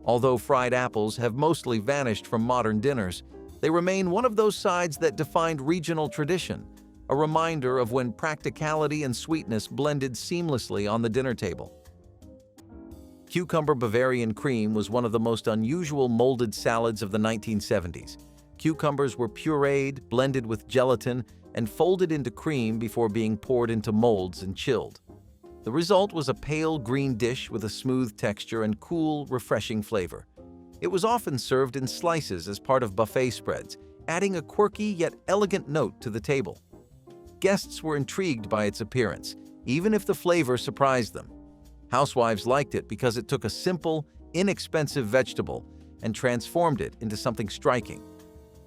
Although fried apples have mostly vanished from modern dinners, they remain one of those sides that defined regional tradition, a reminder of when practicality and sweetness blended seamlessly on the dinner table. Cucumber Bavarian cream was one of the most unusual molded salads of the 1970s. Cucumbers were pureed, blended with gelatin, and folded into cream before being poured into molds and chilled. The result was a pale green dish with a smooth texture and cool, refreshing flavor. It was often served in slices as part of buffet spreads, adding a quirky yet elegant note to the table. Guests were intrigued by its appearance, even if the flavor surprised them. Housewives liked it because it took a simple, inexpensive vegetable and transformed it into something striking.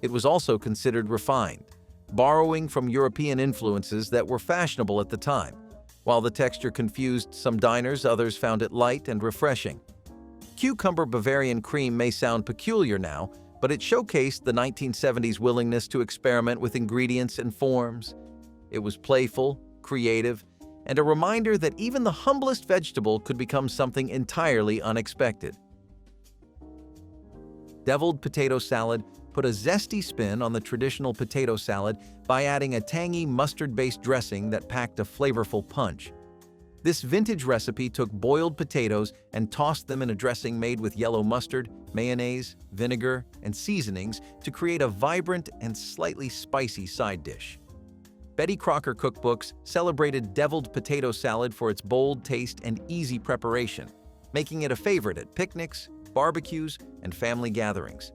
It was also considered refined, borrowing from European influences that were fashionable at the time. While the texture confused some diners, others found it light and refreshing. Cucumber Bavarian cream may sound peculiar now, but it showcased the 1970s willingness to experiment with ingredients and forms. It was playful, creative, and a reminder that even the humblest vegetable could become something entirely unexpected. Deviled potato salad put a zesty spin on the traditional potato salad by adding a tangy mustard-based dressing that packed a flavorful punch. This vintage recipe took boiled potatoes and tossed them in a dressing made with yellow mustard, mayonnaise, vinegar, and seasonings to create a vibrant and slightly spicy side dish. Betty Crocker cookbooks celebrated deviled potato salad for its bold taste and easy preparation, making it a favorite at picnics, barbecues, and family gatherings.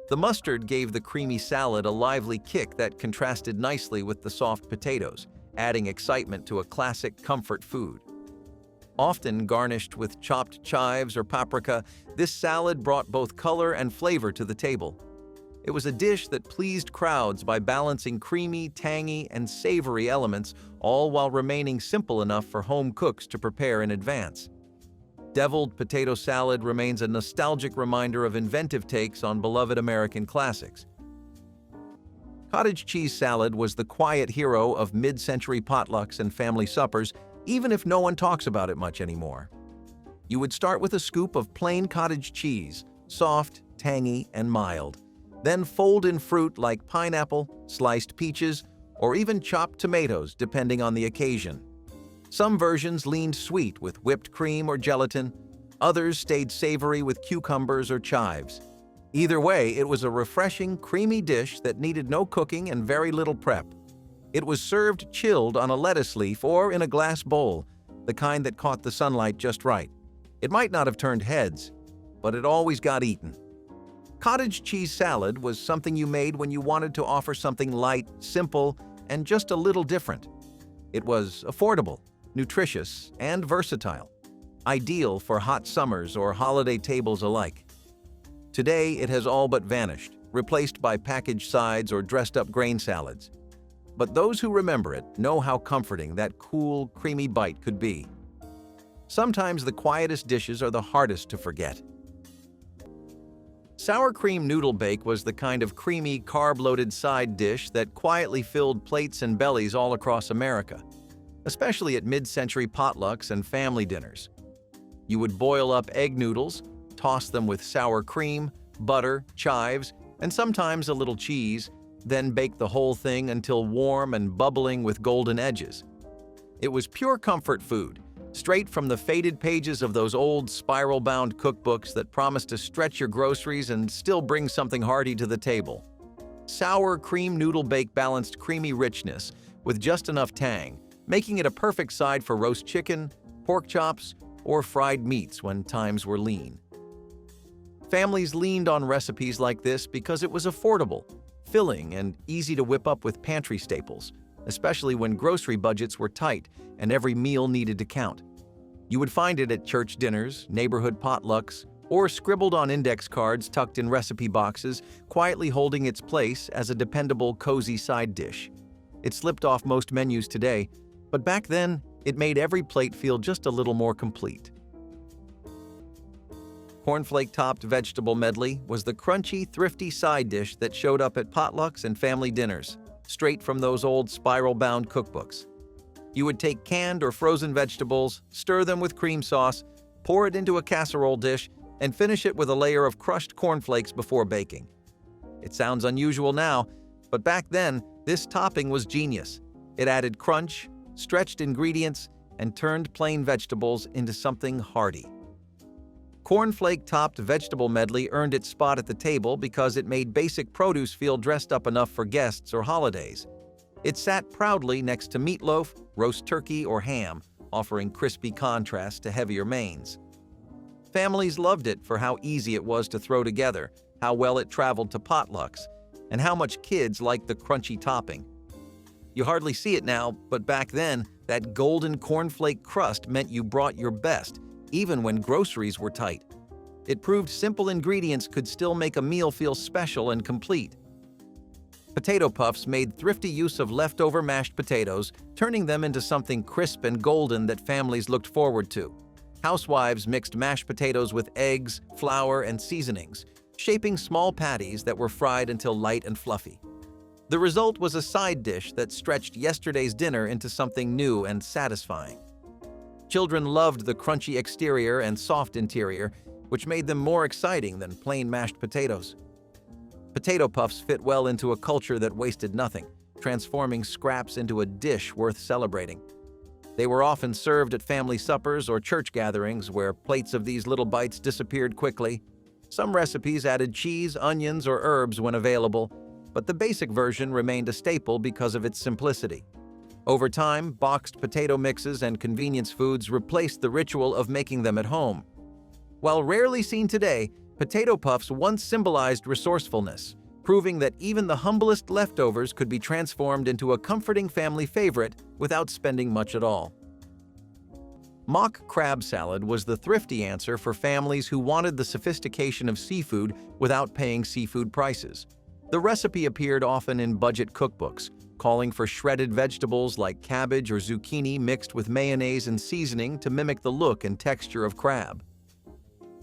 The mustard gave the creamy salad a lively kick that contrasted nicely with the soft potatoes, adding excitement to a classic comfort food. Often garnished with chopped chives or paprika, this salad brought both color and flavor to the table. It was a dish that pleased crowds by balancing creamy, tangy, and savory elements, all while remaining simple enough for home cooks to prepare in advance. Deviled potato salad remains a nostalgic reminder of inventive takes on beloved American classics. Cottage cheese salad was the quiet hero of mid-century potlucks and family suppers, even if no one talks about it much anymore. You would start with a scoop of plain cottage cheese, soft, tangy, and mild. Then fold in fruit like pineapple, sliced peaches, or even chopped tomatoes, depending on the occasion. Some versions leaned sweet with whipped cream or gelatin. Others stayed savory with cucumbers or chives. Either way, it was a refreshing, creamy dish that needed no cooking and very little prep. It was served chilled on a lettuce leaf or in a glass bowl, the kind that caught the sunlight just right. It might not have turned heads, but it always got eaten. Cottage cheese salad was something you made when you wanted to offer something light, simple, and just a little different. It was affordable, nutritious, and versatile, ideal for hot summers or holiday tables alike. Today, it has all but vanished, replaced by packaged sides or dressed-up grain salads. But those who remember it know how comforting that cool, creamy bite could be. Sometimes the quietest dishes are the hardest to forget. Sour cream noodle bake was the kind of creamy, carb-loaded side dish that quietly filled plates and bellies all across America, especially at mid-century potlucks and family dinners. You would boil up egg noodles, toss them with sour cream, butter, chives, and sometimes a little cheese, then bake the whole thing until warm and bubbling with golden edges. It was pure comfort food, straight from the faded pages of those old spiral-bound cookbooks that promised to stretch your groceries and still bring something hearty to the table. Sour cream noodle bake balanced creamy richness with just enough tang, making it a perfect side for roast chicken, pork chops, or fried meats when times were lean. Families leaned on recipes like this because it was affordable, filling, and easy to whip up with pantry staples, especially when grocery budgets were tight and every meal needed to count. You would find it at church dinners, neighborhood potlucks, or scribbled on index cards tucked in recipe boxes, quietly holding its place as a dependable, cozy side dish. It slipped off most menus today, but back then, it made every plate feel just a little more complete. Cornflake-topped vegetable medley was the crunchy, thrifty side dish that showed up at potlucks and family dinners, straight from those old spiral-bound cookbooks. You would take canned or frozen vegetables, stir them with cream sauce, pour it into a casserole dish, and finish it with a layer of crushed cornflakes before baking. It sounds unusual now, but back then, this topping was genius. It added crunch, stretched ingredients, and turned plain vegetables into something hearty. Cornflake-topped vegetable medley earned its spot at the table because it made basic produce feel dressed up enough for guests or holidays. It sat proudly next to meatloaf, roast turkey, or ham, offering crispy contrast to heavier mains. Families loved it for how easy it was to throw together, how well it traveled to potlucks, and how much kids liked the crunchy topping. You hardly see it now, but back then, that golden cornflake crust meant you brought your best, even when groceries were tight. It proved simple ingredients could still make a meal feel special and complete. Potato puffs made thrifty use of leftover mashed potatoes, turning them into something crisp and golden that families looked forward to. Housewives mixed mashed potatoes with eggs, flour, and seasonings, shaping small patties that were fried until light and fluffy. The result was a side dish that stretched yesterday's dinner into something new and satisfying. Children loved the crunchy exterior and soft interior, which made them more exciting than plain mashed potatoes. Potato puffs fit well into a culture that wasted nothing, transforming scraps into a dish worth celebrating. They were often served at family suppers or church gatherings where plates of these little bites disappeared quickly. Some recipes added cheese, onions, or herbs when available, but the basic version remained a staple because of its simplicity. Over time, boxed potato mixes and convenience foods replaced the ritual of making them at home. While rarely seen today, potato puffs once symbolized resourcefulness, proving that even the humblest leftovers could be transformed into a comforting family favorite without spending much at all. Mock crab salad was the thrifty answer for families who wanted the sophistication of seafood without paying seafood prices. The recipe appeared often in budget cookbooks, calling for shredded vegetables like cabbage or zucchini mixed with mayonnaise and seasoning to mimic the look and texture of crab.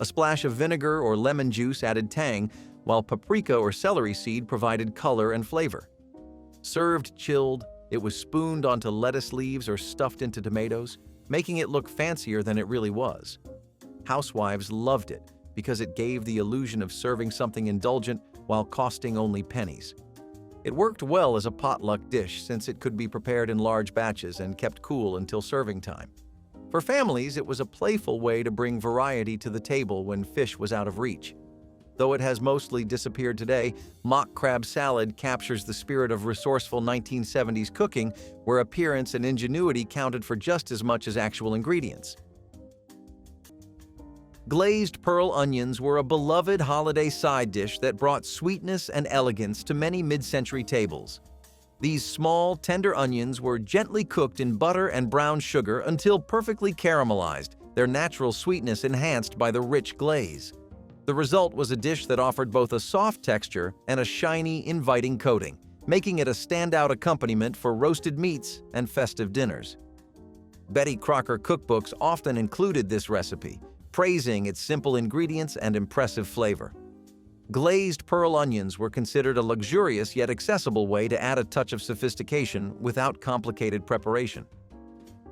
A splash of vinegar or lemon juice added tang, while paprika or celery seed provided color and flavor. Served chilled, it was spooned onto lettuce leaves or stuffed into tomatoes, making it look fancier than it really was. Housewives loved it because it gave the illusion of serving something indulgent while costing only pennies. It worked well as a potluck dish since it could be prepared in large batches and kept cool until serving time. For families, it was a playful way to bring variety to the table when fish was out of reach. Though it has mostly disappeared today, mock crab salad captures the spirit of resourceful 1970s cooking, where appearance and ingenuity counted for just as much as actual ingredients. Glazed pearl onions were a beloved holiday side dish that brought sweetness and elegance to many mid-century tables. These small, tender onions were gently cooked in butter and brown sugar until perfectly caramelized, their natural sweetness enhanced by the rich glaze. The result was a dish that offered both a soft texture and a shiny, inviting coating, making it a standout accompaniment for roasted meats and festive dinners. Betty Crocker cookbooks often included this recipe, praising its simple ingredients and impressive flavor. Glazed pearl onions were considered a luxurious yet accessible way to add a touch of sophistication without complicated preparation.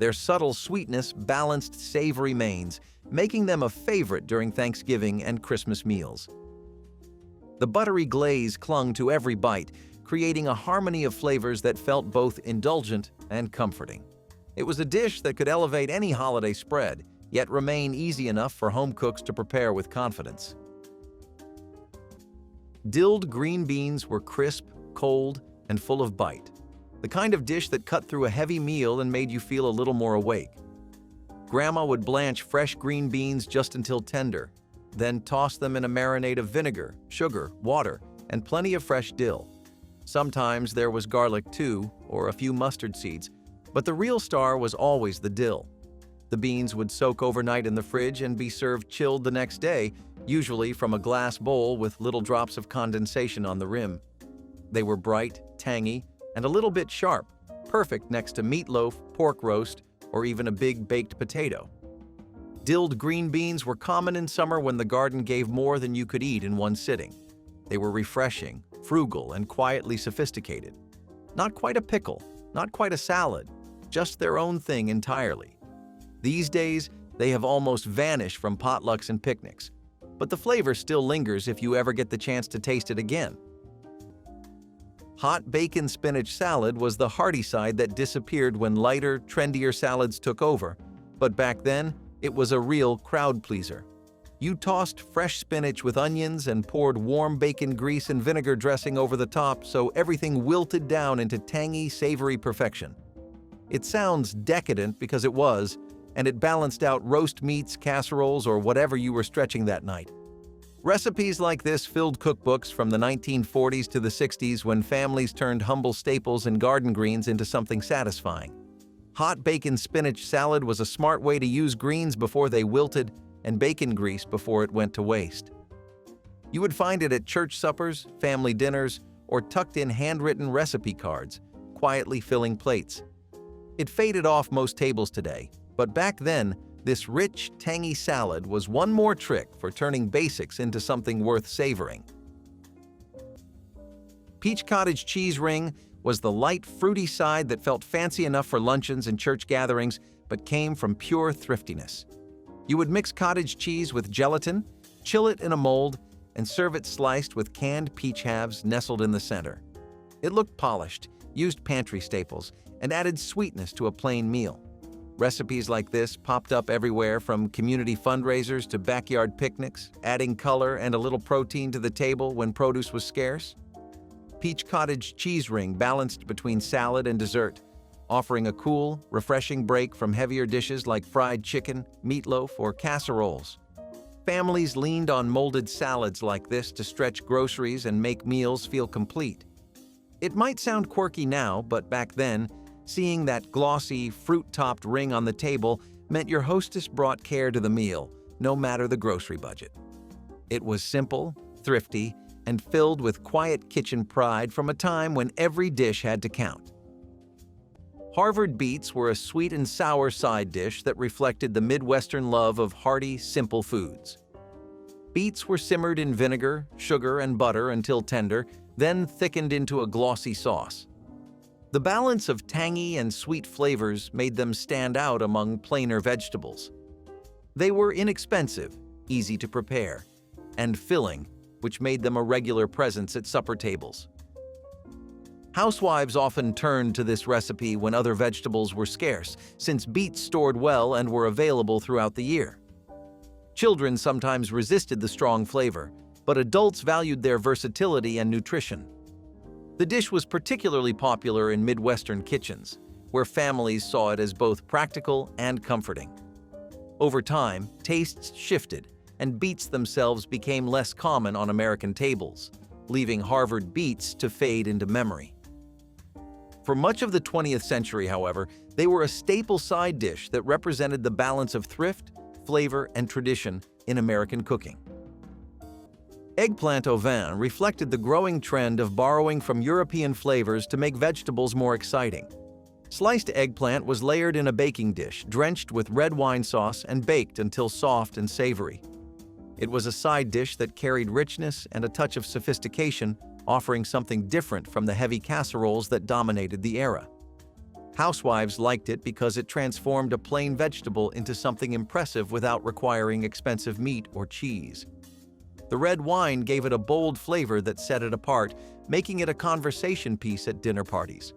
Their subtle sweetness balanced savory mains, making them a favorite during Thanksgiving and Christmas meals. The buttery glaze clung to every bite, creating a harmony of flavors that felt both indulgent and comforting. It was a dish that could elevate any holiday spread, yet remain easy enough for home cooks to prepare with confidence. Dilled green beans were crisp, cold, and full of bite, the kind of dish that cut through a heavy meal and made you feel a little more awake. Grandma would blanch fresh green beans just until tender, then toss them in a marinade of vinegar, sugar, water, and plenty of fresh dill. Sometimes there was garlic too, or a few mustard seeds, but the real star was always the dill. The beans would soak overnight in the fridge and be served chilled the next day, usually from a glass bowl with little drops of condensation on the rim. They were bright, tangy, and a little bit sharp, perfect next to meatloaf, pork roast, or even a big baked potato. Dilled green beans were common in summer when the garden gave more than you could eat in one sitting. They were refreshing, frugal, and quietly sophisticated. Not quite a pickle, not quite a salad, just their own thing entirely. These days, they have almost vanished from potlucks and picnics, but the flavor still lingers if you ever get the chance to taste it again. Hot bacon spinach salad was the hearty side that disappeared when lighter, trendier salads took over, but back then, it was a real crowd pleaser. You tossed fresh spinach with onions and poured warm bacon grease and vinegar dressing over the top so everything wilted down into tangy, savory perfection. It sounds decadent because it was, and it balanced out roast meats, casseroles, or whatever you were stretching that night. Recipes like this filled cookbooks from the 1940s to the 60s when families turned humble staples and garden greens into something satisfying. Hot bacon spinach salad was a smart way to use greens before they wilted and bacon grease before it went to waste. You would find it at church suppers, family dinners, or tucked in handwritten recipe cards, quietly filling plates. It faded off most tables today, but back then, this rich, tangy salad was one more trick for turning basics into something worth savoring. Peach cottage cheese ring was the light, fruity side that felt fancy enough for luncheons and church gatherings, but came from pure thriftiness. You would mix cottage cheese with gelatin, chill it in a mold, and serve it sliced with canned peach halves nestled in the center. It looked polished, used pantry staples, and added sweetness to a plain meal. Recipes like this popped up everywhere from community fundraisers to backyard picnics, adding color and a little protein to the table when produce was scarce. Peach cottage cheese ring balanced between salad and dessert, offering a cool, refreshing break from heavier dishes like fried chicken, meatloaf, or casseroles. Families leaned on molded salads like this to stretch groceries and make meals feel complete. It might sound quirky now, but back then, seeing that glossy, fruit-topped ring on the table meant your hostess brought care to the meal, no matter the grocery budget. It was simple, thrifty, and filled with quiet kitchen pride from a time when every dish had to count. Harvard beets were a sweet and sour side dish that reflected the Midwestern love of hearty, simple foods. Beets were simmered in vinegar, sugar, and butter until tender, then thickened into a glossy sauce. The balance of tangy and sweet flavors made them stand out among plainer vegetables. They were inexpensive, easy to prepare, and filling, which made them a regular presence at supper tables. Housewives often turned to this recipe when other vegetables were scarce, since beets stored well and were available throughout the year. Children sometimes resisted the strong flavor, but adults valued their versatility and nutrition. The dish was particularly popular in Midwestern kitchens, where families saw it as both practical and comforting. Over time, tastes shifted, and beets themselves became less common on American tables, leaving Harvard beets to fade into memory. For much of the 20th century, however, they were a staple side dish that represented the balance of thrift, flavor, and tradition in American cooking. Eggplant au vin reflected the growing trend of borrowing from European flavors to make vegetables more exciting. Sliced eggplant was layered in a baking dish, drenched with red wine sauce and baked until soft and savory. It was a side dish that carried richness and a touch of sophistication, offering something different from the heavy casseroles that dominated the era. Housewives liked it because it transformed a plain vegetable into something impressive without requiring expensive meat or cheese. The red wine gave it a bold flavor that set it apart, making it a conversation piece at dinner parties.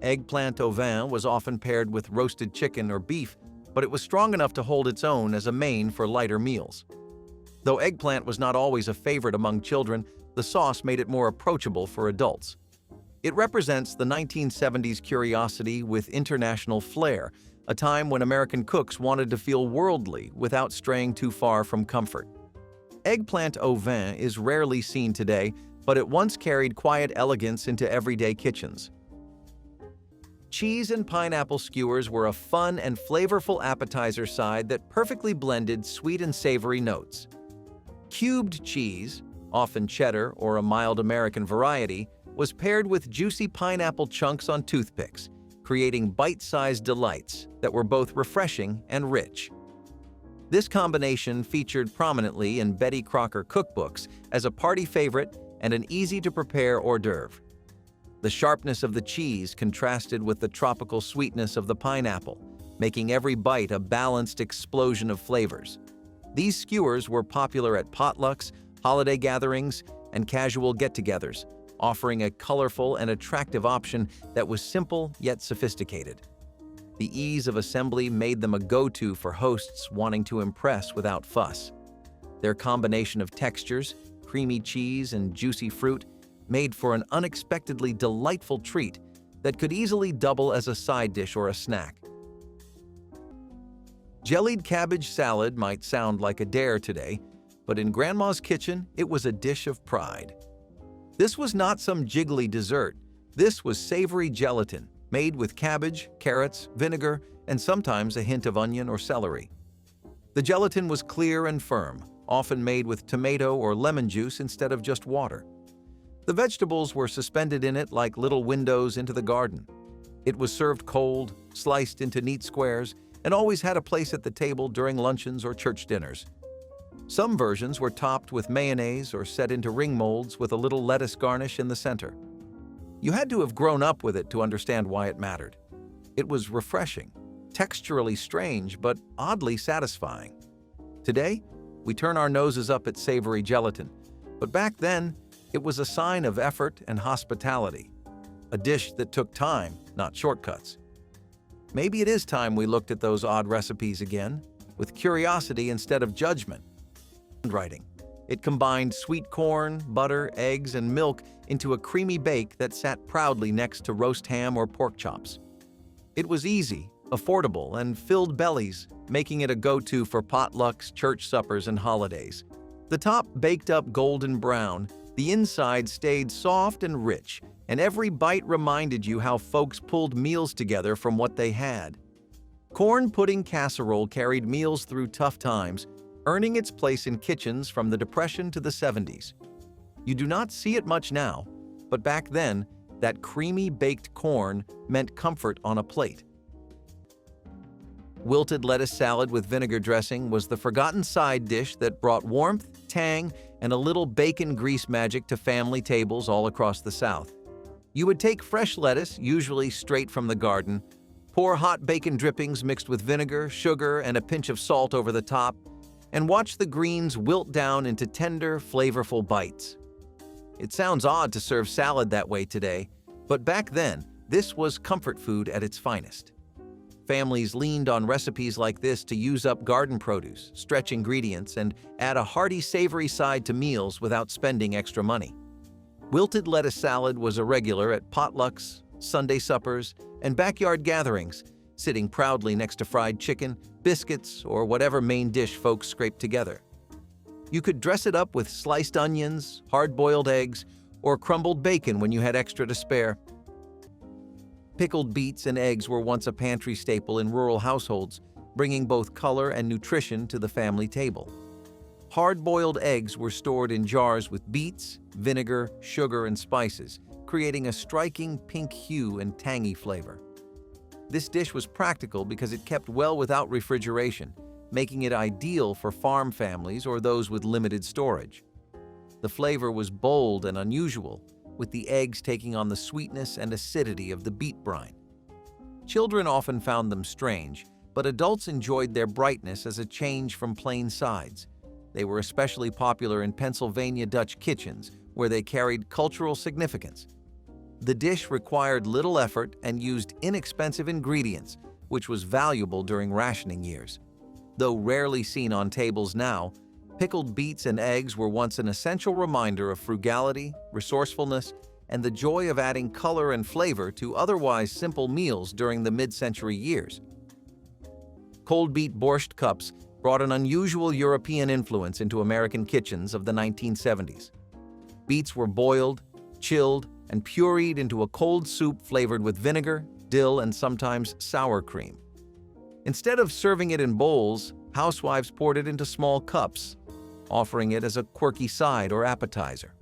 Eggplant au vin was often paired with roasted chicken or beef, but it was strong enough to hold its own as a main for lighter meals. Though eggplant was not always a favorite among children, the sauce made it more approachable for adults. It represents the 1970s curiosity with international flair, a time when American cooks wanted to feel worldly without straying too far from comfort. Eggplant au vin is rarely seen today, but it once carried quiet elegance into everyday kitchens. Cheese and pineapple skewers were a fun and flavorful appetizer side that perfectly blended sweet and savory notes. Cubed cheese, often cheddar or a mild American variety, was paired with juicy pineapple chunks on toothpicks, creating bite-sized delights that were both refreshing and rich. This combination featured prominently in Betty Crocker cookbooks as a party favorite and an easy-to-prepare hors d'oeuvre. The sharpness of the cheese contrasted with the tropical sweetness of the pineapple, making every bite a balanced explosion of flavors. These skewers were popular at potlucks, holiday gatherings, and casual get-togethers, offering a colorful and attractive option that was simple yet sophisticated. The ease of assembly made them a go-to for hosts wanting to impress without fuss. Their combination of textures, creamy cheese and juicy fruit, made for an unexpectedly delightful treat that could easily double as a side dish or a snack. Jellied cabbage salad might sound like a dare today, but in Grandma's kitchen, it was a dish of pride. This was not some jiggly dessert. This was savory gelatin, made with cabbage, carrots, vinegar, and sometimes a hint of onion or celery. The gelatin was clear and firm, often made with tomato or lemon juice instead of just water. The vegetables were suspended in it like little windows into the garden. It was served cold, sliced into neat squares, and always had a place at the table during luncheons or church dinners. Some versions were topped with mayonnaise or set into ring molds with a little lettuce garnish in the center. You had to have grown up with it to understand why it mattered. It was refreshing, texturally strange, but oddly satisfying. Today, we turn our noses up at savory gelatin, but back then, it was a sign of effort and hospitality, a dish that took time, not shortcuts. Maybe it is time we looked at those odd recipes again, with curiosity instead of judgment. Handwriting. It combined sweet corn, butter, eggs, and milk into a creamy bake that sat proudly next to roast ham or pork chops. It was easy, affordable, and filled bellies, making it a go-to for potlucks, church suppers, and holidays. The top baked up golden brown, the inside stayed soft and rich, and every bite reminded you how folks pulled meals together from what they had. Corn pudding casserole carried meals through tough times, earning its place in kitchens from the Depression to the 70s. You do not see it much now, but back then, that creamy baked corn meant comfort on a plate. Wilted lettuce salad with vinegar dressing was the forgotten side dish that brought warmth, tang, and a little bacon grease magic to family tables all across the South. You would take fresh lettuce, usually straight from the garden, pour hot bacon drippings mixed with vinegar, sugar, and a pinch of salt over the top, and watch the greens wilt down into tender, flavorful bites. It sounds odd to serve salad that way today, but back then, this was comfort food at its finest. Families leaned on recipes like this to use up garden produce, stretch ingredients, and add a hearty, savory side to meals without spending extra money. Wilted lettuce salad was a regular at potlucks, Sunday suppers, and backyard gatherings, sitting proudly next to fried chicken, biscuits, or whatever main dish folks scraped together. You could dress it up with sliced onions, hard-boiled eggs, or crumbled bacon when you had extra to spare. Pickled beets and eggs were once a pantry staple in rural households, bringing both color and nutrition to the family table. Hard-boiled eggs were stored in jars with beets, vinegar, sugar, and spices, creating a striking pink hue and tangy flavor. This dish was practical because it kept well without refrigeration, making it ideal for farm families or those with limited storage. The flavor was bold and unusual, with the eggs taking on the sweetness and acidity of the beet brine. Children often found them strange, but adults enjoyed their brightness as a change from plain sides. They were especially popular in Pennsylvania Dutch kitchens, where they carried cultural significance. The dish required little effort and used inexpensive ingredients, which was valuable during rationing years. Though rarely seen on tables now, pickled beets and eggs were once an essential reminder of frugality, resourcefulness, and the joy of adding color and flavor to otherwise simple meals during the mid-century years. Cold beet borscht cups brought an unusual European influence into American kitchens of the 1970s. Beets were boiled, chilled, and pureed into a cold soup flavored with vinegar, dill, and sometimes sour cream. Instead of serving it in bowls, housewives poured it into small cups, offering it as a quirky side or appetizer.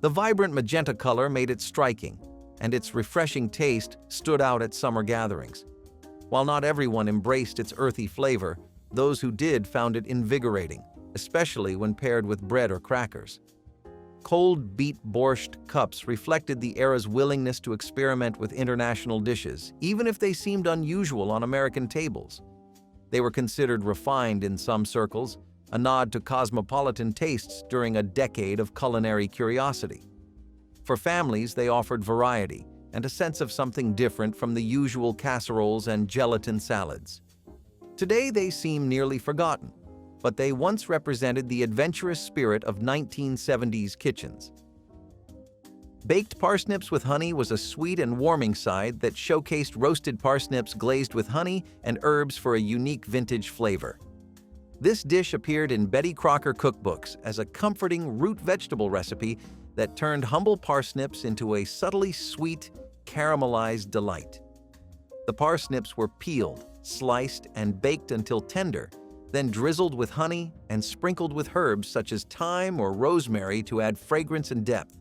The vibrant magenta color made it striking, and its refreshing taste stood out at summer gatherings. While not everyone embraced its earthy flavor, those who did found it invigorating, especially when paired with bread or crackers. Cold beet borscht cups reflected the era's willingness to experiment with international dishes, even if they seemed unusual on American tables. They were considered refined in some circles, a nod to cosmopolitan tastes during a decade of culinary curiosity. For families, they offered variety and a sense of something different from the usual casseroles and gelatin salads. Today, they seem nearly forgotten, but they once represented the adventurous spirit of 1970s kitchens. Baked parsnips with honey was a sweet and warming side that showcased roasted parsnips glazed with honey and herbs for a unique vintage flavor. This dish appeared in Betty Crocker cookbooks as a comforting root vegetable recipe that turned humble parsnips into a subtly sweet, caramelized delight. The parsnips were peeled, sliced, and baked until tender, then drizzled with honey and sprinkled with herbs such as thyme or rosemary to add fragrance and depth.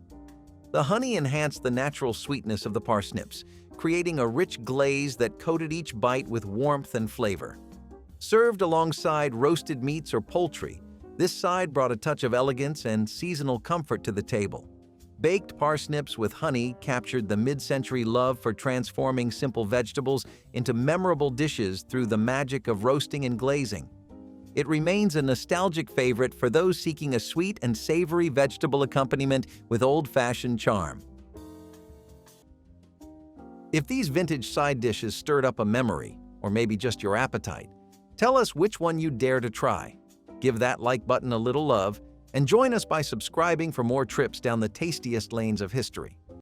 The honey enhanced the natural sweetness of the parsnips, creating a rich glaze that coated each bite with warmth and flavor. Served alongside roasted meats or poultry, this side brought a touch of elegance and seasonal comfort to the table. Baked parsnips with honey captured the mid-century love for transforming simple vegetables into memorable dishes through the magic of roasting and glazing. It remains a nostalgic favorite for those seeking a sweet and savory vegetable accompaniment with old-fashioned charm. If these vintage side dishes stirred up a memory, or maybe just your appetite, tell us which one you'd dare to try. Give that like button a little love, and join us by subscribing for more trips down the tastiest lanes of history.